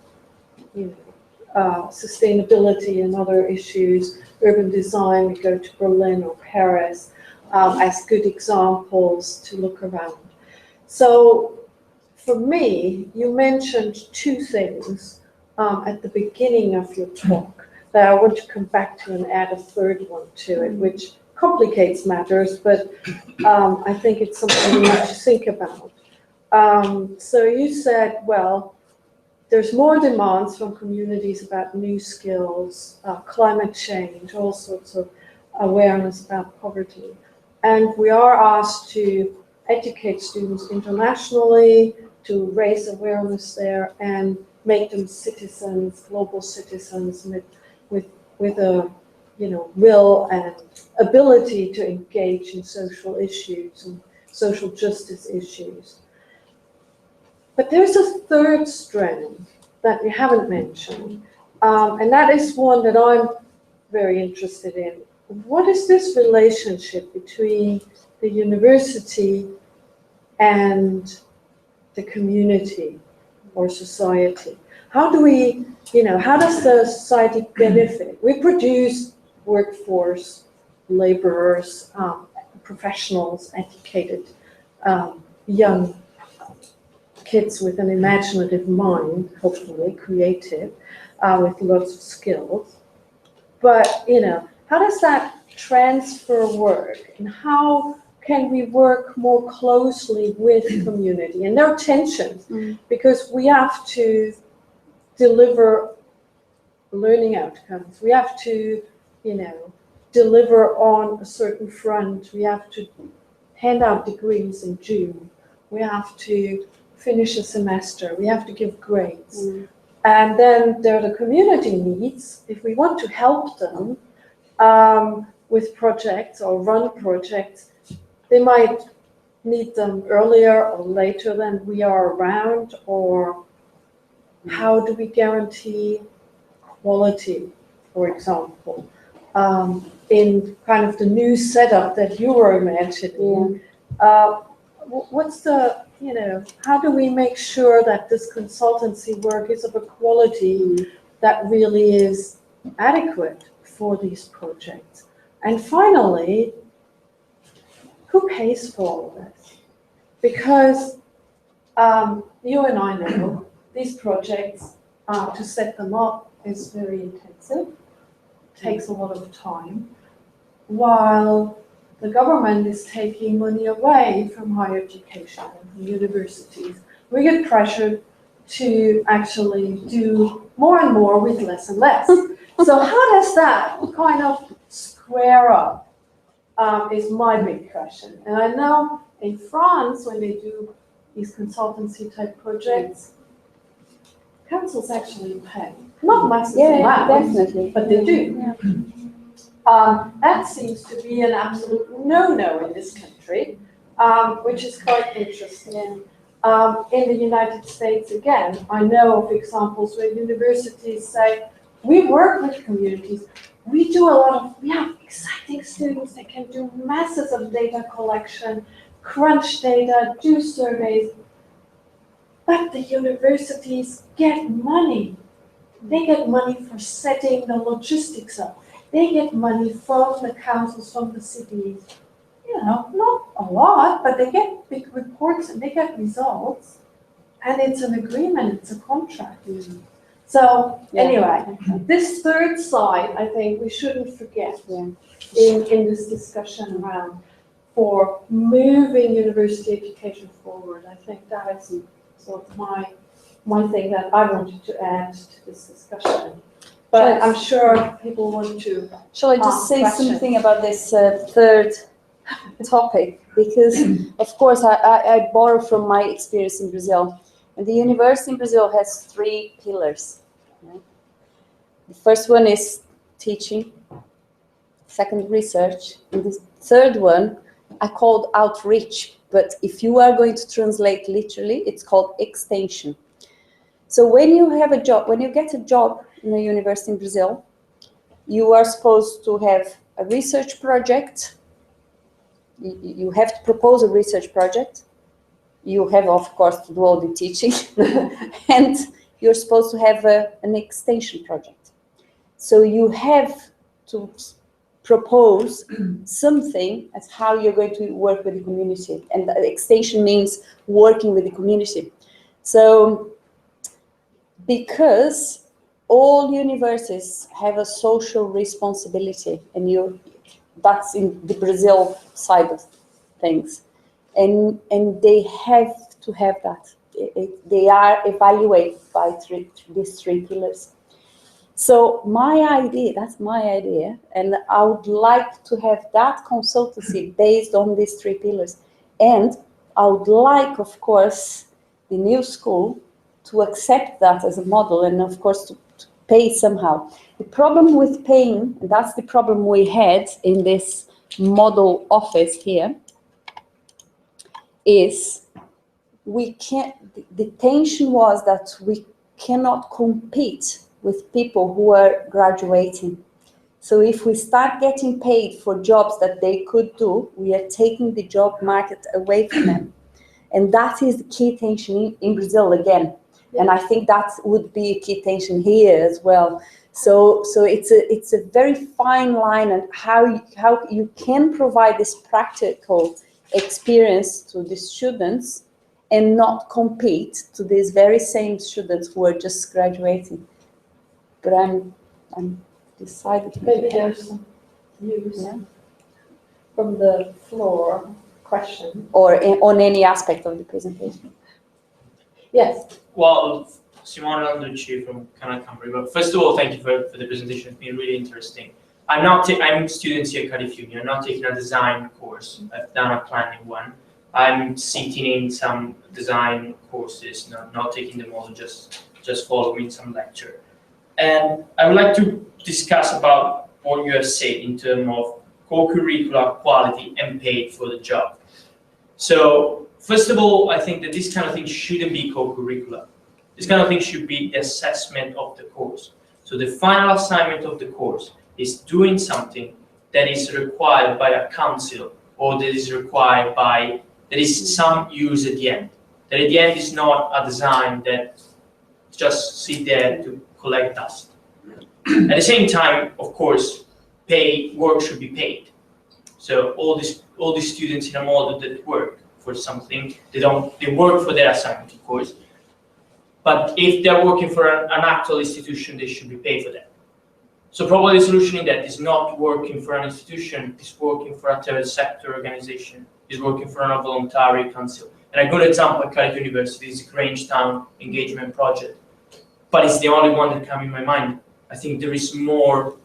sustainability and other issues, urban design. We go to Berlin or Paris as good examples to look around. So for me, you mentioned two things at the beginning of your talk that I want to come back to and add a third one to it, which complicates matters, but I think it's something we need to think about. So you said, well, there's more demands from communities about new skills, climate change, all sorts of awareness about poverty. And we are asked to educate students internationally, to raise awareness there and make them citizens, global citizens with a will and ability to engage in social issues and social justice issues. But there's a third strand that we haven't mentioned, and that is one that I'm very interested in. What is this relationship between the university and the community or society? How do we, how does the society benefit? We produce workforce, laborers, professionals, educated, young kids with an imaginative mind, hopefully creative, with lots of skills. But, how does that transfer work? And how can we work more closely with community? And there are tensions because we have to deliver learning outcomes. We have to, deliver on a certain front. We have to hand out degrees in June. We have to finish a semester. We have to give grades. And then there are the community needs. If we want to help them with projects or run projects, they might need them earlier or later than we are around, or how do we guarantee quality, for example, in kind of the new setup that you were imagining? What's the, how do we make sure that this consultancy work is of a quality that really is adequate for these projects? And finally, who pays for all this? Because you and I know these projects, to set them up is very intensive, takes a lot of time, while the government is taking money away from higher education and from universities, we get pressured to actually do more and more with less and less. So how does that kind of square up is my big question. And I know in France, when they do these consultancy type projects, councils actually pay. Not massive amounts, definitely. but they do. Yeah. That seems to be an absolute no-no in this country, which is quite interesting. In the United States, again, I know of examples where universities say, we work with communities, we have exciting students that can do masses of data collection, crunch data, do surveys, but the universities get money. They get money for setting the logistics up. They get money from the councils, from the cities. Not a lot, but they get big reports and they get results. And it's an agreement, it's a contract. So anyway, this third side, I think we shouldn't forget in this discussion around for moving university education forward. I think that is sort of my thing that I wanted to add to this discussion. But I'm sure people want to. Shall I just say something about this third topic? Because, of course, I borrow from my experience in Brazil. And the university in Brazil has 3 pillars. The first one is teaching, second research, and the third one I called outreach. But if you are going to translate literally, it's called extension. So when you have a job, when you get a job in a university in Brazil, you are supposed to have a research project. You have to propose a research project. You have, of course, to do all the teaching. And you're supposed to have an extension project. So you have to propose something as how you're going to work with the community. And the extension means working with the community. So because all universities have a social responsibility, and that's in the Brazil side of things, and they have to have that. They are evaluated by these 3 pillars. So that's my idea, and I would like to have that consultancy based on these 3 pillars. And I would like, of course, the new school to accept that as a model, and of course to pay somehow. The problem with paying, and that's the problem we had in this model office here, is the tension was that we cannot compete with people who are graduating. So if we start getting paid for jobs that they could do, we are taking the job market away from them. And that is the key tension in Brazil again. And I think that would be a key tension here as well. So it's a very fine line on how you can provide this practical experience to the students and not compete to these very same students who are just graduating. But I'm decided. Maybe there's some views from the floor question. Or on any aspect of the presentation. Yes. Well, Simone Landucci from Canada Company. But first of all, thank you for the presentation. It's been really interesting. I'm students here at Cardiff Uni. I'm not taking a design course. I've done a planning one. I'm sitting in some design courses, not taking them all, just following some lecture. And I would like to discuss about what you have said in terms of co-curricular quality and paid for the job. So first of all, I think that this kind of thing shouldn't be co-curricular. This kind of thing should be the assessment of the course. So the final assignment of the course is doing something that is required by a council, or that is required by, there is some use at the end. That at the end is not a design that just sit there to collect dust. At the same time, of course, work should be paid. So all these students in a model that work for something, they work for their assignment, of course. But if they're working for an actual institution, they should be paid for that. So probably the solution in that is not working for an institution, is working for a third sector organization, is working for a voluntary council. And a good example at Cardiff University is the Grangetown engagement project. But it's the only one that comes in my mind. I think there is more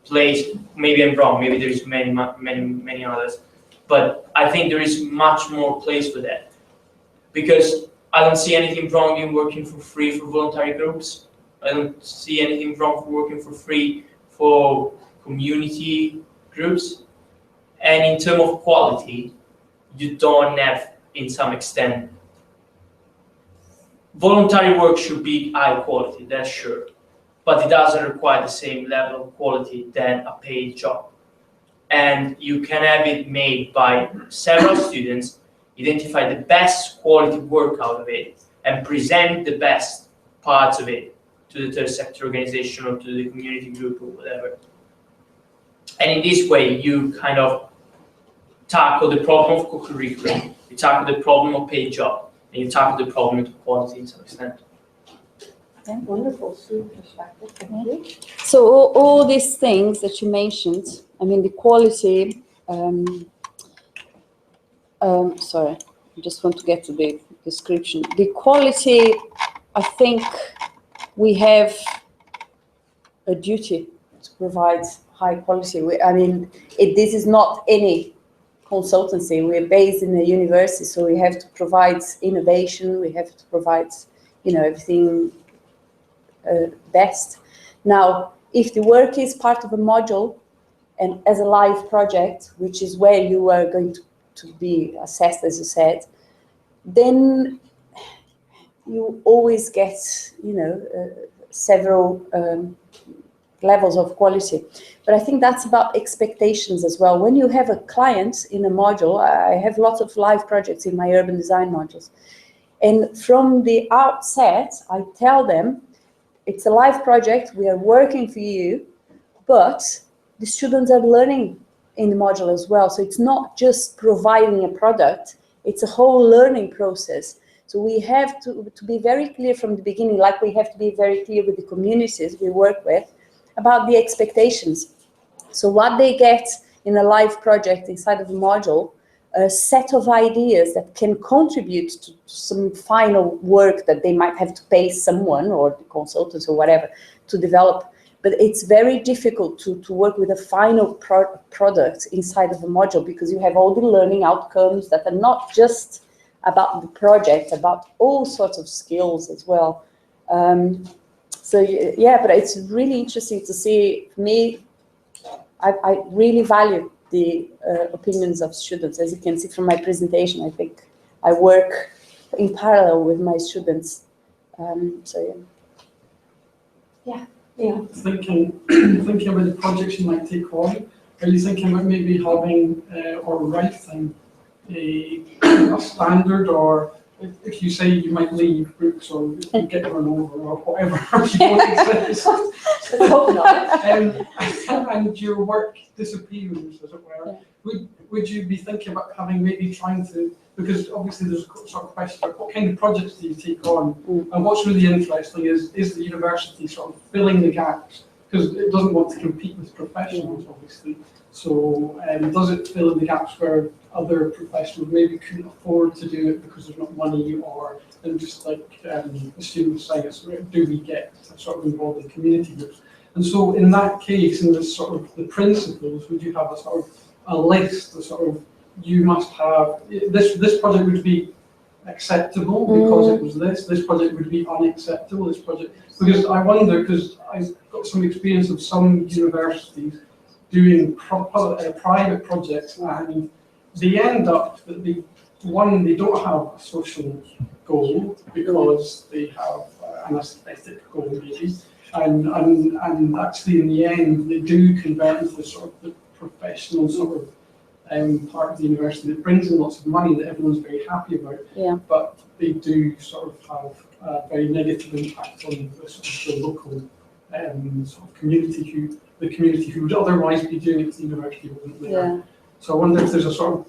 place, maybe I'm wrong, maybe there is many others, but I think there is much more place for that. Because I don't see anything wrong in working for free for voluntary groups. I don't see anything wrong for working for free for community groups. And in terms of quality, you don't have, in some extent, voluntary work should be high quality, that's sure. But it doesn't require the same level of quality than a paid job. And you can have it made by several students, identify the best quality work out of it, and present the best parts of it to the third sector organization or to the community group or whatever. And in this way, you kind of tackle the problem of co-curriculum, you tackle the problem of paid job, and you tackle the problem of quality to some extent. Yeah, wonderful student perspective. Thank you. So all these things that you mentioned, I mean, the quality, sorry, I just want to get to the description. The quality, I think we have a duty to provide high quality. This is not any consultancy. We're based in a university, so we have to provide innovation. We have to provide, everything best. Now, if the work is part of a module and as a live project, which is where you are going to be assessed, as you said, then you always get, several levels of quality. But I think that's about expectations as well. When you have a client in a module, I have lots of live projects in my urban design modules. And from the outset, I tell them, it's a live project, we are working for you, but the students are learning in the module as well. So it's not just providing a product, it's a whole learning process. So we have to be very clear from the beginning, like we have to be very clear with the communities we work with, about the expectations. So what they get in a live project inside of a module, a set of ideas that can contribute to some final work that they might have to pay someone or the consultants or whatever to develop. But it's very difficult to work with a final product inside of a module because you have all the learning outcomes that are not just about the project, about all sorts of skills as well. So yeah, but it's really interesting to see. For me, I really value the opinions of students. As you can see from my presentation, I think I work in parallel with my students. So yeah. Thinking about the projects you might take on, are you thinking about maybe having or writing a standard, or if you say you might leave Brookes or get run over or whatever you want to say, I hope not. and your work disappears, as it were, would you be thinking about having maybe trying to, because obviously there's a sort of question about what kind of projects do you take on, and what's really interesting is the university sort of filling the gaps, because it doesn't want to compete with professionals, obviously. So does it fill in the gaps where other professionals maybe couldn't afford to do it because there's not money, or and just like the students say, do we get sort of involved in community groups? And so in that case, in this sort of the principles, would you have a sort of a list, a sort of, you must have, this project would be acceptable because it was this project would be unacceptable, this project, because I wonder, because I've got some experience of some universities doing private projects, and they end up that they don't have a social goal because they have an aesthetic goal maybe, and actually in the end they do convert into the sort of the professional sort of part of the university that brings in lots of money that everyone's very happy about, but they do sort of have a very negative impact on the, sort of the local sort of community who would otherwise be doing it if the university wasn't there. So I wonder if there's a sort of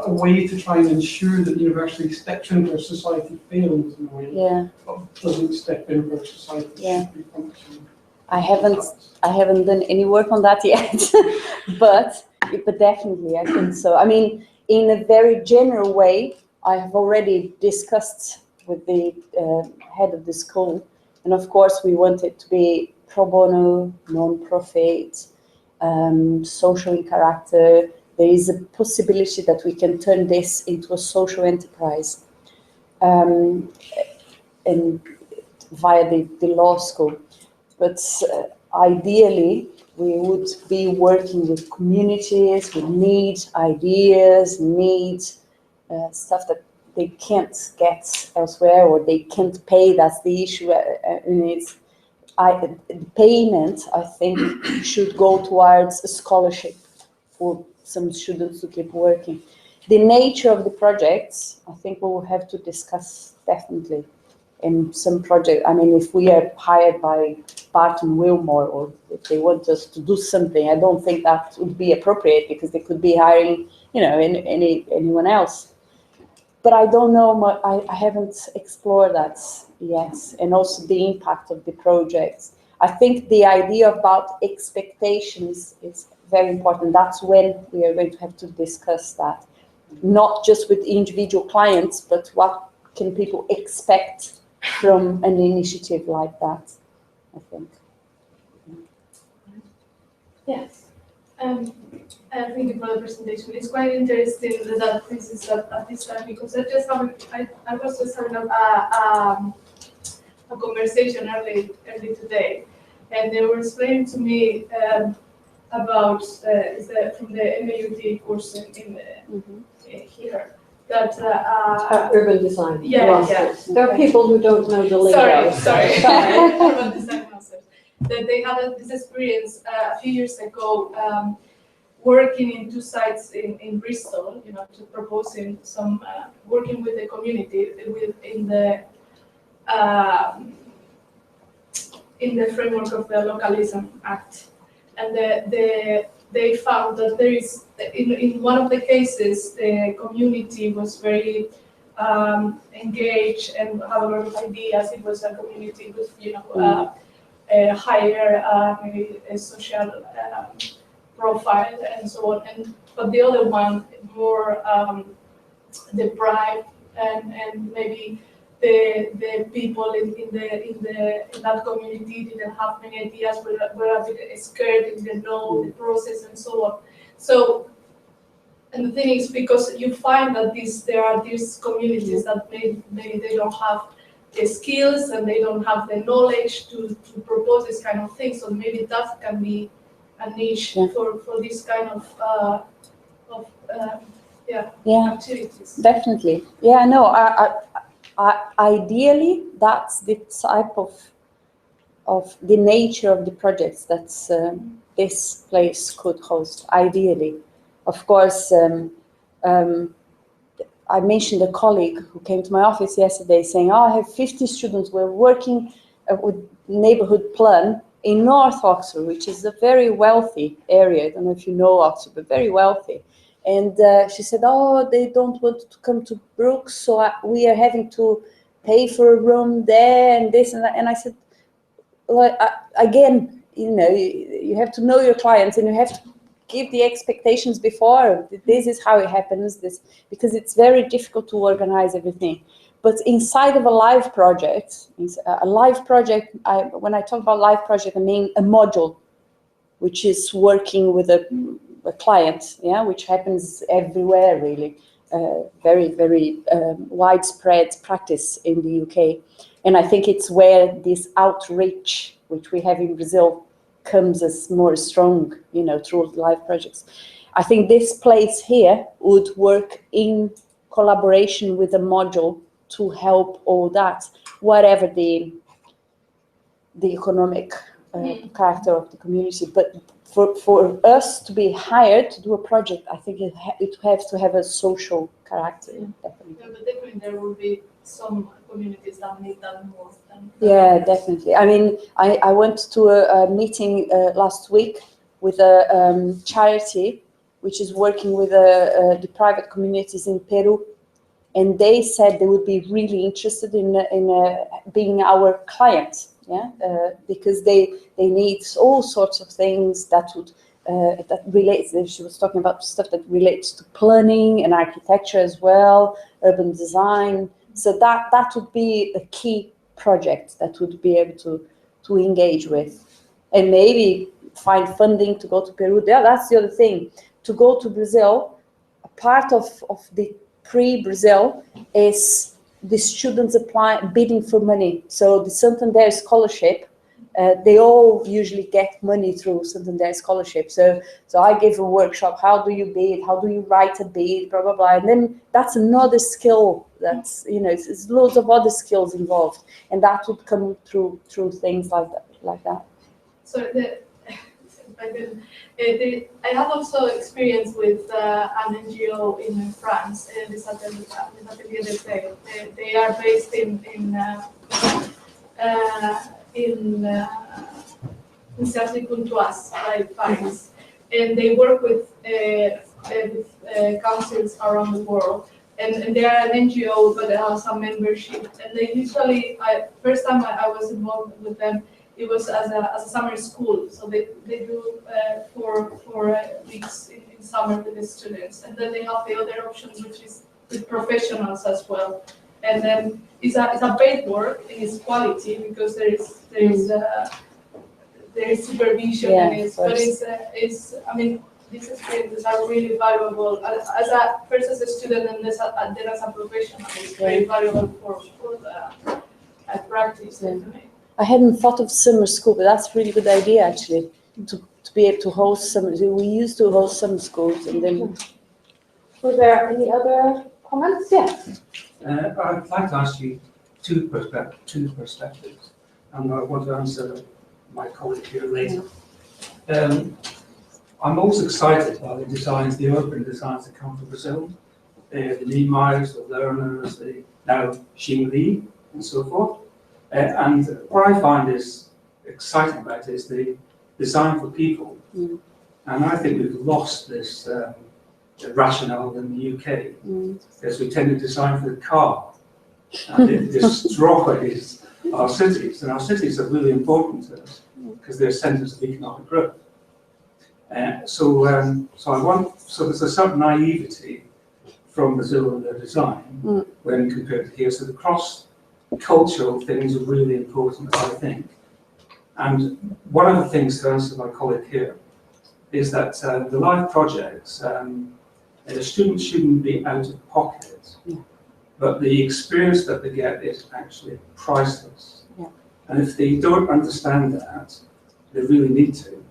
a way to try and ensure that the university steps in where society fails in a way, but doesn't step in where society should be functioning. I haven't done any work on that yet, but definitely I think so. I mean, in a very general way, I have already discussed with the head of the school, and of course we want it to be pro bono, non-profit, social in character. There is a possibility that we can turn this into a social enterprise, and via the law school. But ideally, we would be working with communities who need ideas, need stuff that they can't get elsewhere or they can't pay. That's the issue. The payment, I think, should go towards a scholarship for some students to keep working. The nature of the projects, I think we will have to discuss definitely. In some project, I mean, if we are hired by Barton Wilmore, or if they want us to do something, I don't think that would be appropriate because they could be hiring, anyone else. But I don't know. I haven't explored that yet, and also the impact of the projects. I think the idea about expectations is very important. That's when we are going to have to discuss that, not just with individual clients, but what can people expect from an initiative like that, I think. Yes. Thank you for the presentation. It's quite interesting that this is at this time, because I was just having a conversation early today, and they were explaining to me about from the MAUT course in here. That urban design. Yeah. There are people who don't know the lingo. Sorry. Urban design masters. That they had this experience a few years ago, working in 2 sites in Bristol. To proposing some working with the community in the framework of the Localism Act, and they found that there is, in one of the cases, the community was very engaged and had a lot of ideas. It was a community with, a higher maybe a social profile and so on. But the other one more deprived, and maybe the people in that community didn't have many ideas, were a bit scared, didn't know the process and so on. So, and the thing is, because you find that there are these communities that maybe they don't have the skills and they don't have the knowledge to propose this kind of thing. So maybe that can be a niche for this kind of activities. Definitely. Yeah, no, ideally, that's the type of the nature of the projects that this place could host, ideally. Of course, I mentioned a colleague who came to my office yesterday saying, I have 50 students. We're working with neighborhood plan in North Oxford, which is a very wealthy area. I don't know if you know Oxford, but very wealthy. And she said, they don't want to come to Brookes, so we are having to pay for a room there and this and that. And I said, well, again, you have to know your clients and you have to give the expectations before. This is how it happens, because it's very difficult to organize everything. But inside of a live project, when I talk about live project, I mean a module, which is working with a client, which happens everywhere, really. Very, very widespread practice in the UK. And I think it's where this outreach, which we have in Brazil, comes as more strong, through live projects. I think this place here would work in collaboration with a module to help all that, whatever the economic character of the community. But for us to be hired to do a project, I think it has to have a social character. Definitely. Yeah, but definitely there will be some communities that need that more than. Yeah, definitely. I mean, I went to a meeting last week with a charity which is working with the private communities in Peru, and they said they would be really interested in being our client, because they need all sorts of things that would that relates. She was talking about stuff that relates to planning and architecture as well, urban design. So that would be a key project that would be able to engage with, and maybe find funding to go to Peru. Yeah, that's the other thing. To go to Brazil, a part of the pre-Brazil is the students bidding for money. So the Santander scholarship, they all usually get money through Santander scholarship. So I gave a workshop, how do you bid, how do you write a bid, blah, blah, blah. And then that's another skill that's, it's loads of other skills involved. And that would come through things like that. So I have also experience with an NGO in France, Les Ateliers d'Essai. They are based in Cergy-Pontoise, by Paris, and they work with councils around the world. And they are an NGO, but they have some membership. And they usually, first time I was involved with them, it was as a summer school. So they do 4 weeks in summer with the students. And then they have the other options, which is with professionals as well. And then it's a paid work and it's quality because there is supervision, yeah, and I mean, these experiences are really valuable first as a student and then as a professional. It's very valuable for the practice. Yeah. I hadn't thought of summer school, but that's a really good idea actually, to be able to host some. We used to host summer schools, and then. Were there any other comments? Yes. I'd like to ask you two perspectives, and I want to answer my colleague here later. I'm most excited by the designs, the urban designs that come from Brazil, the Niemeyers, the Lerners, the now Xing and so forth. And what I find is exciting about it is the design for people. Mm. And I think we've lost this rationale in the UK, because we tend to design for the car. And it destroys our cities. And our cities are really important to us because they're centres of economic growth. So there's a certain naivety from Brazil in their design when compared to here. So the cross-cultural things are really important, I think. And one of the things, to answer my colleague here, is that the live projects, the students shouldn't be out of pocket, but the experience that they get is actually priceless. Yeah. And if they don't understand that, they really need to,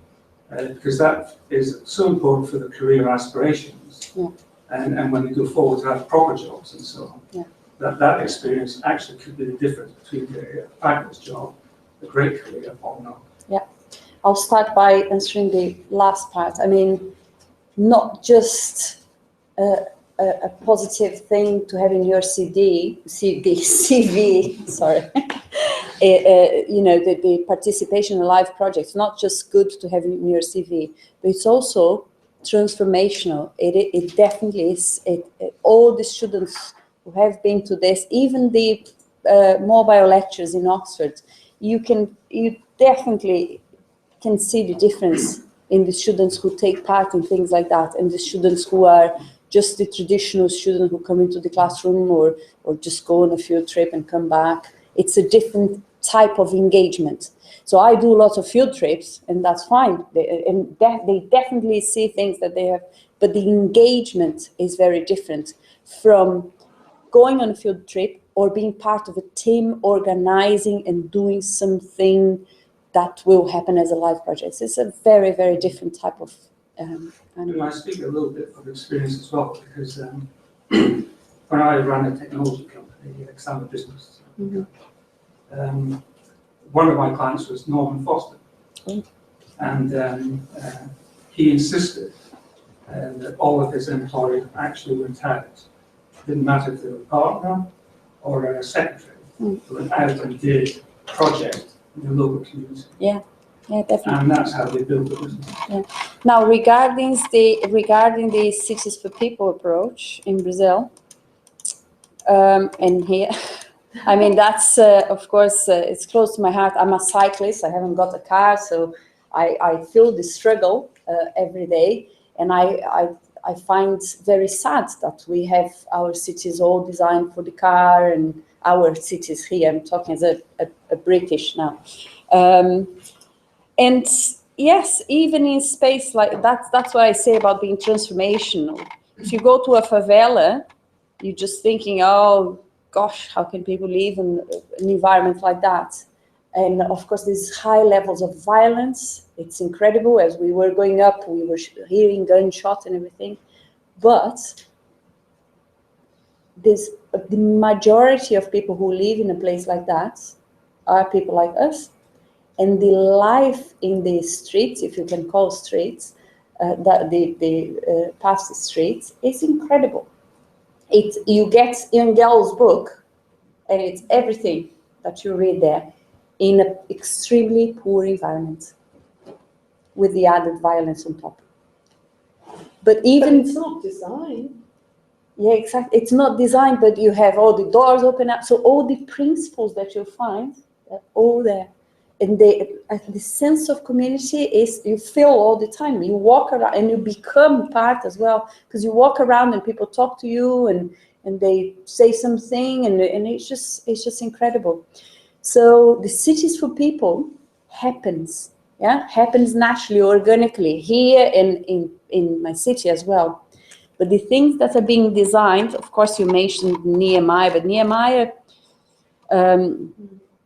because that is so important for their career aspirations. Yeah. And when they go forward to have proper jobs and so on, yeah. that experience actually could be the difference between a fabulous job, a great career, or not. Yeah, I'll start by answering the last part. I mean, not just a positive thing to have in your CV, sorry. The participation in live projects, not just good to have in your CV, but it's also transformational. It definitely is. All the students who have been to this, even the mobile lectures in Oxford, you definitely can see the difference in the students who take part in things like that, and the students who are just the traditional student who come into the classroom or just go on a field trip and come back. It's a different type of engagement. So I do lots of field trips, and that's fine. They definitely see things that they have, but the engagement is very different from going on a field trip or being part of a team organizing and doing something that will happen as a live project. It's a very, very different type of and I speak a little bit from experience as well, because when I ran a technology company, Exam Business, one of my clients was Norman Foster, and he insisted that all of his employees actually went out. It didn't matter if they were a partner or a secretary, they went out and did a project in the local community. Yeah, definitely. And that's how they build the business. Yeah. Now, regarding the Cities for People approach in Brazil, and here, I mean, that's, of course, it's close to my heart. I'm a cyclist. I haven't got a car, so I feel the struggle. every day. And I find very sad that we have our cities all designed for the car, and our cities here, I'm talking as a British now. And yes, even in space like that's what I say about being transformational. If you go to a favela, you're just thinking, oh gosh, how can people live in an environment like that? And of course, there's high levels of violence. It's incredible. As we were going up, we were hearing gunshots and everything. But the majority of people who live in a place like that are people like us. And the life in the streets, if you can call streets, the past streets, is incredible. You get Engel's book, and it's everything that you read there in an extremely poor environment with the added violence on top. But even... But it's not designed. Yeah, exactly. It's not designed, but you have all the doors open up. So all the principles that you find are all there. And the sense of community is, you feel all the time. You walk around and you become part as well, because you walk around and people talk to you and they say something, and it's just incredible. So the cities for people happens naturally, organically, here in my city as well. But the things that are being designed, of course, you mentioned Nehemiah, but Nehemiah,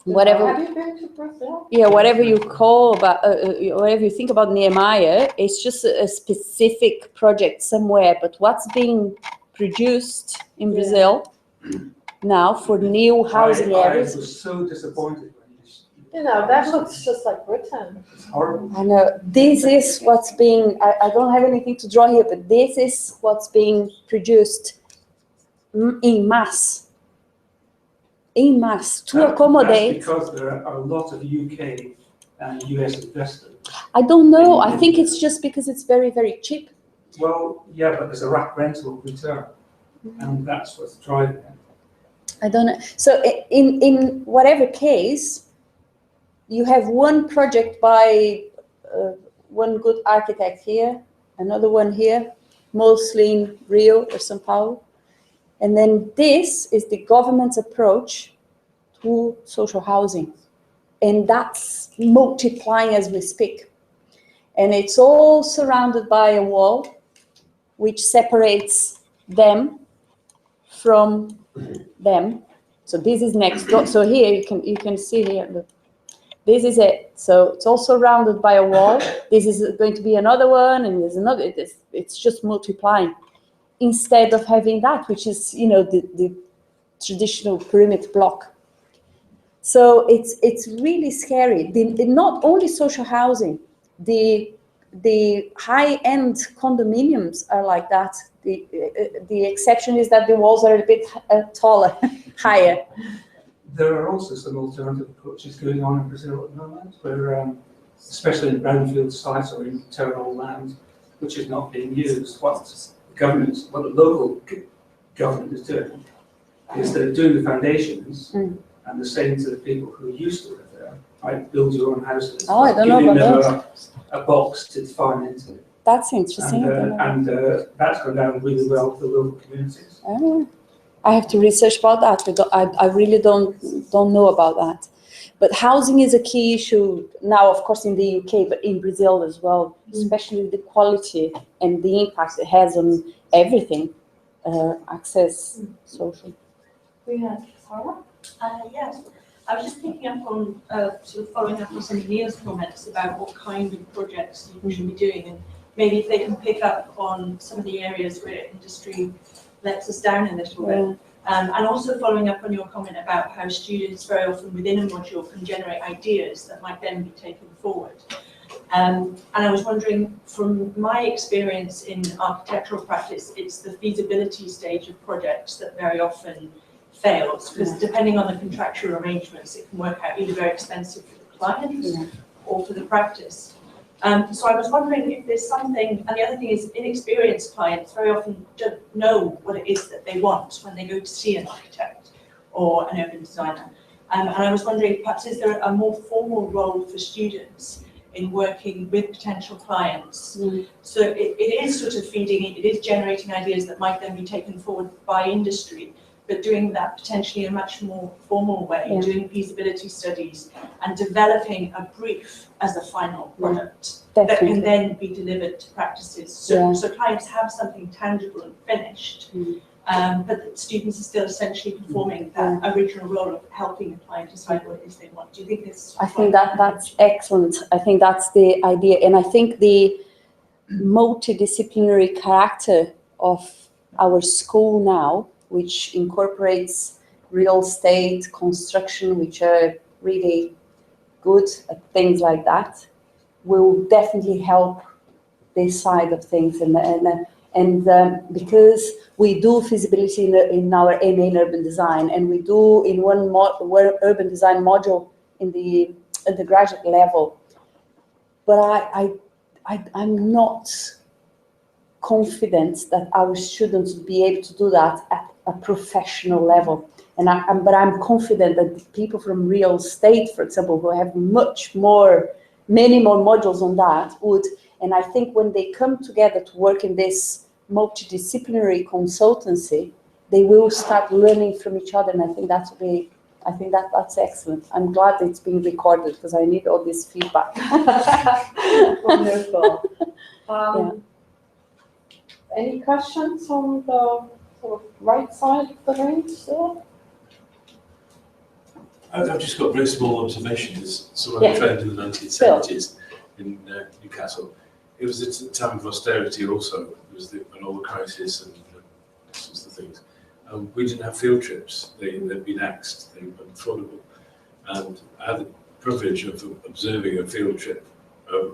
whatever. Have you been to Brazil? Yeah, whatever you call about, whatever you think about Nehemiah, it's just a specific project somewhere. But what's being produced in Brazil now for new housing areas? I was so disappointed when You know, that looks just like Britain. It's horrible. I know. This is what's being, I don't have anything to draw here, but this is what's being produced in mass. In mass, to accommodate. That's because there are a lot of UK and US investors. I don't know. I think it's just because it's very, very cheap. Well, yeah, but there's a rental return, and that's what's driving it. I don't know. So in whatever case, you have one project by one good architect here, another one here, mostly in Rio or São Paulo. And then this is the government's approach to social housing. And that's multiplying as we speak. And it's all surrounded by a wall which separates them from them. So this is next door. So here you can see here, look. This is it. So it's all surrounded by a wall. This is going to be another one, and there's another. It's just multiplying, instead of having that, which is, you know, the traditional perimeter block. So it's really scary. Not only social housing, the high-end condominiums are like that. The exception is that the walls are a bit taller, higher. There are also some alternative approaches going on in Brazil at the moment, where, especially in brownfield sites or in terminal land, which is not being used. What the local government is doing is they're doing the foundations, and they're saying to the people who used to live there, right, build your own houses. Oh, I don't know about that. A box to define into. That's interesting. And that's gone down really well with the local communities. Oh. I have to research about that. I really don't know about that. But housing is a key issue now, of course, in the UK, but in Brazil as well, especially the quality and the impact it has on everything, access, social. Yeah, Sarah? Yes, I was just picking up on, sort of following up on some of Neil's comments about what kind of projects you should be doing, and maybe if they can pick up on some of the areas where industry lets us down a little bit. And also following up on your comment about how students very often within a module can generate ideas that might then be taken forward. And I was wondering, from my experience in architectural practice, it's the feasibility stage of projects that very often fails, because depending on the contractual arrangements, it can work out either very expensive for the client or for the practice. So I was wondering if there's something, and the other thing is inexperienced clients very often don't know what it is that they want when they go to see an architect or an urban designer. And I was wondering, perhaps is there a more formal role for students in working with potential clients. So it is sort of feeding, it is generating ideas that might then be taken forward by industry, but doing that potentially in a much more formal way, doing feasibility studies and developing a brief as a final product that can then be delivered to practices. So clients have something tangible and finished. But the students are still essentially performing that original role of helping the client decide what it is they want. Do you think this? I think that's excellent. I think that's the idea. And I think the multidisciplinary character of our school now, which incorporates real estate, construction, which are really good at things like that, will definitely help this side of things. And because we do feasibility in our MA in urban design, and we do in one urban design module in the undergraduate level, but I'm not confident that our students will be able to do that at a professional level. But I'm confident that people from real estate, for example, who have many more modules on that would. And I think when they come together to work in this multidisciplinary consultancy, they will start learning from each other. And I think that's excellent. I'm glad it's being recorded because I need all this feedback. Wonderful. Any questions on the sort of right side of the range still? I've just got a very small observation. As someone who trained in the 1970s in Newcastle, it was at a time of austerity also. It was an oil crisis and sorts of things. We didn't have field trips. They'd been axed. They were unaffordable. And I had the privilege of observing a field trip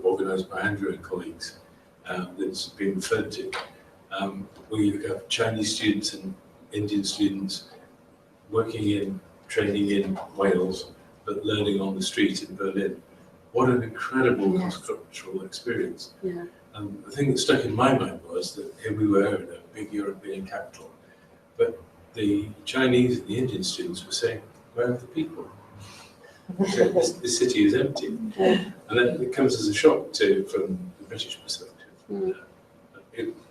organised by Andrea and colleagues that's been referred to. We have Chinese students and Indian students training in Wales, but learning on the street in Berlin. What an incredible cross-cultural experience. Yeah. And the thing that stuck in my mind was that here we were in a big European capital, but the Chinese and the Indian students were saying, where are the people? This city is empty. And then it comes as a shock from the British perspective.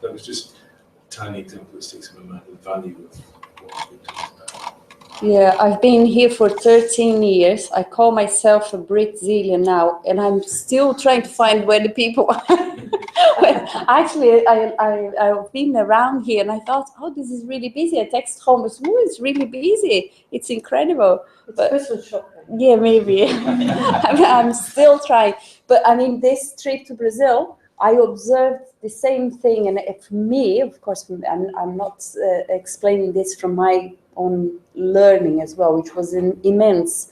That was just a tiny example that sticks in my mind of the value of what we've been talking about. Yeah, I've been here for 13 years. I call myself a Brazilian now, and I'm still trying to find where the people are. Actually, I've been around here, and I thought, oh, this is really busy. I text home, it's really busy. It's incredible. It's Christmas shopping. Yeah, maybe. I'm still trying. But I mean, this trip to Brazil, I observed the same thing. And for me, of course, I'm not explaining this from my own learning as well, which was immense.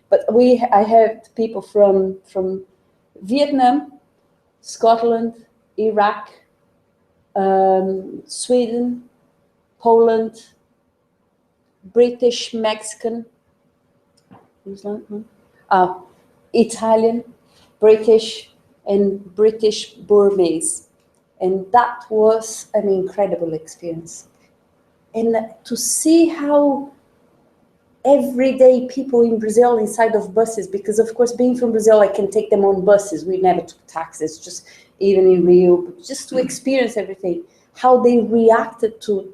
But I had people from Vietnam, Scotland, Iraq, Sweden, Poland, British, Mexican, Italian, British, and British Burmese. And that was an incredible experience. And to see how everyday people in Brazil inside of buses, because of course being from Brazil, I can take them on buses. We never took taxis, just even in Rio, just to experience everything, how they reacted to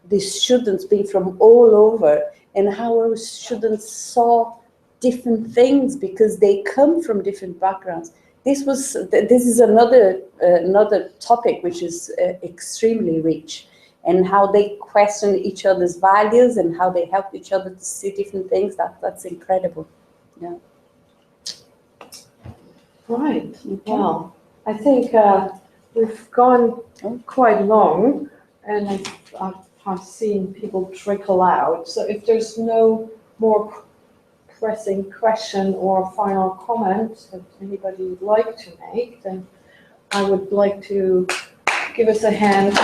the students being from all over, and how our students saw different things because they come from different backgrounds. This is another topic which is extremely rich, and how they question each other's values and how they help each other to see different things. That's incredible. Yeah. Right. Well, I think we've gone quite long, and I've seen people trickle out. So if there's no more pressing question or final comment that anybody would like to make, then I would like to give us a hand.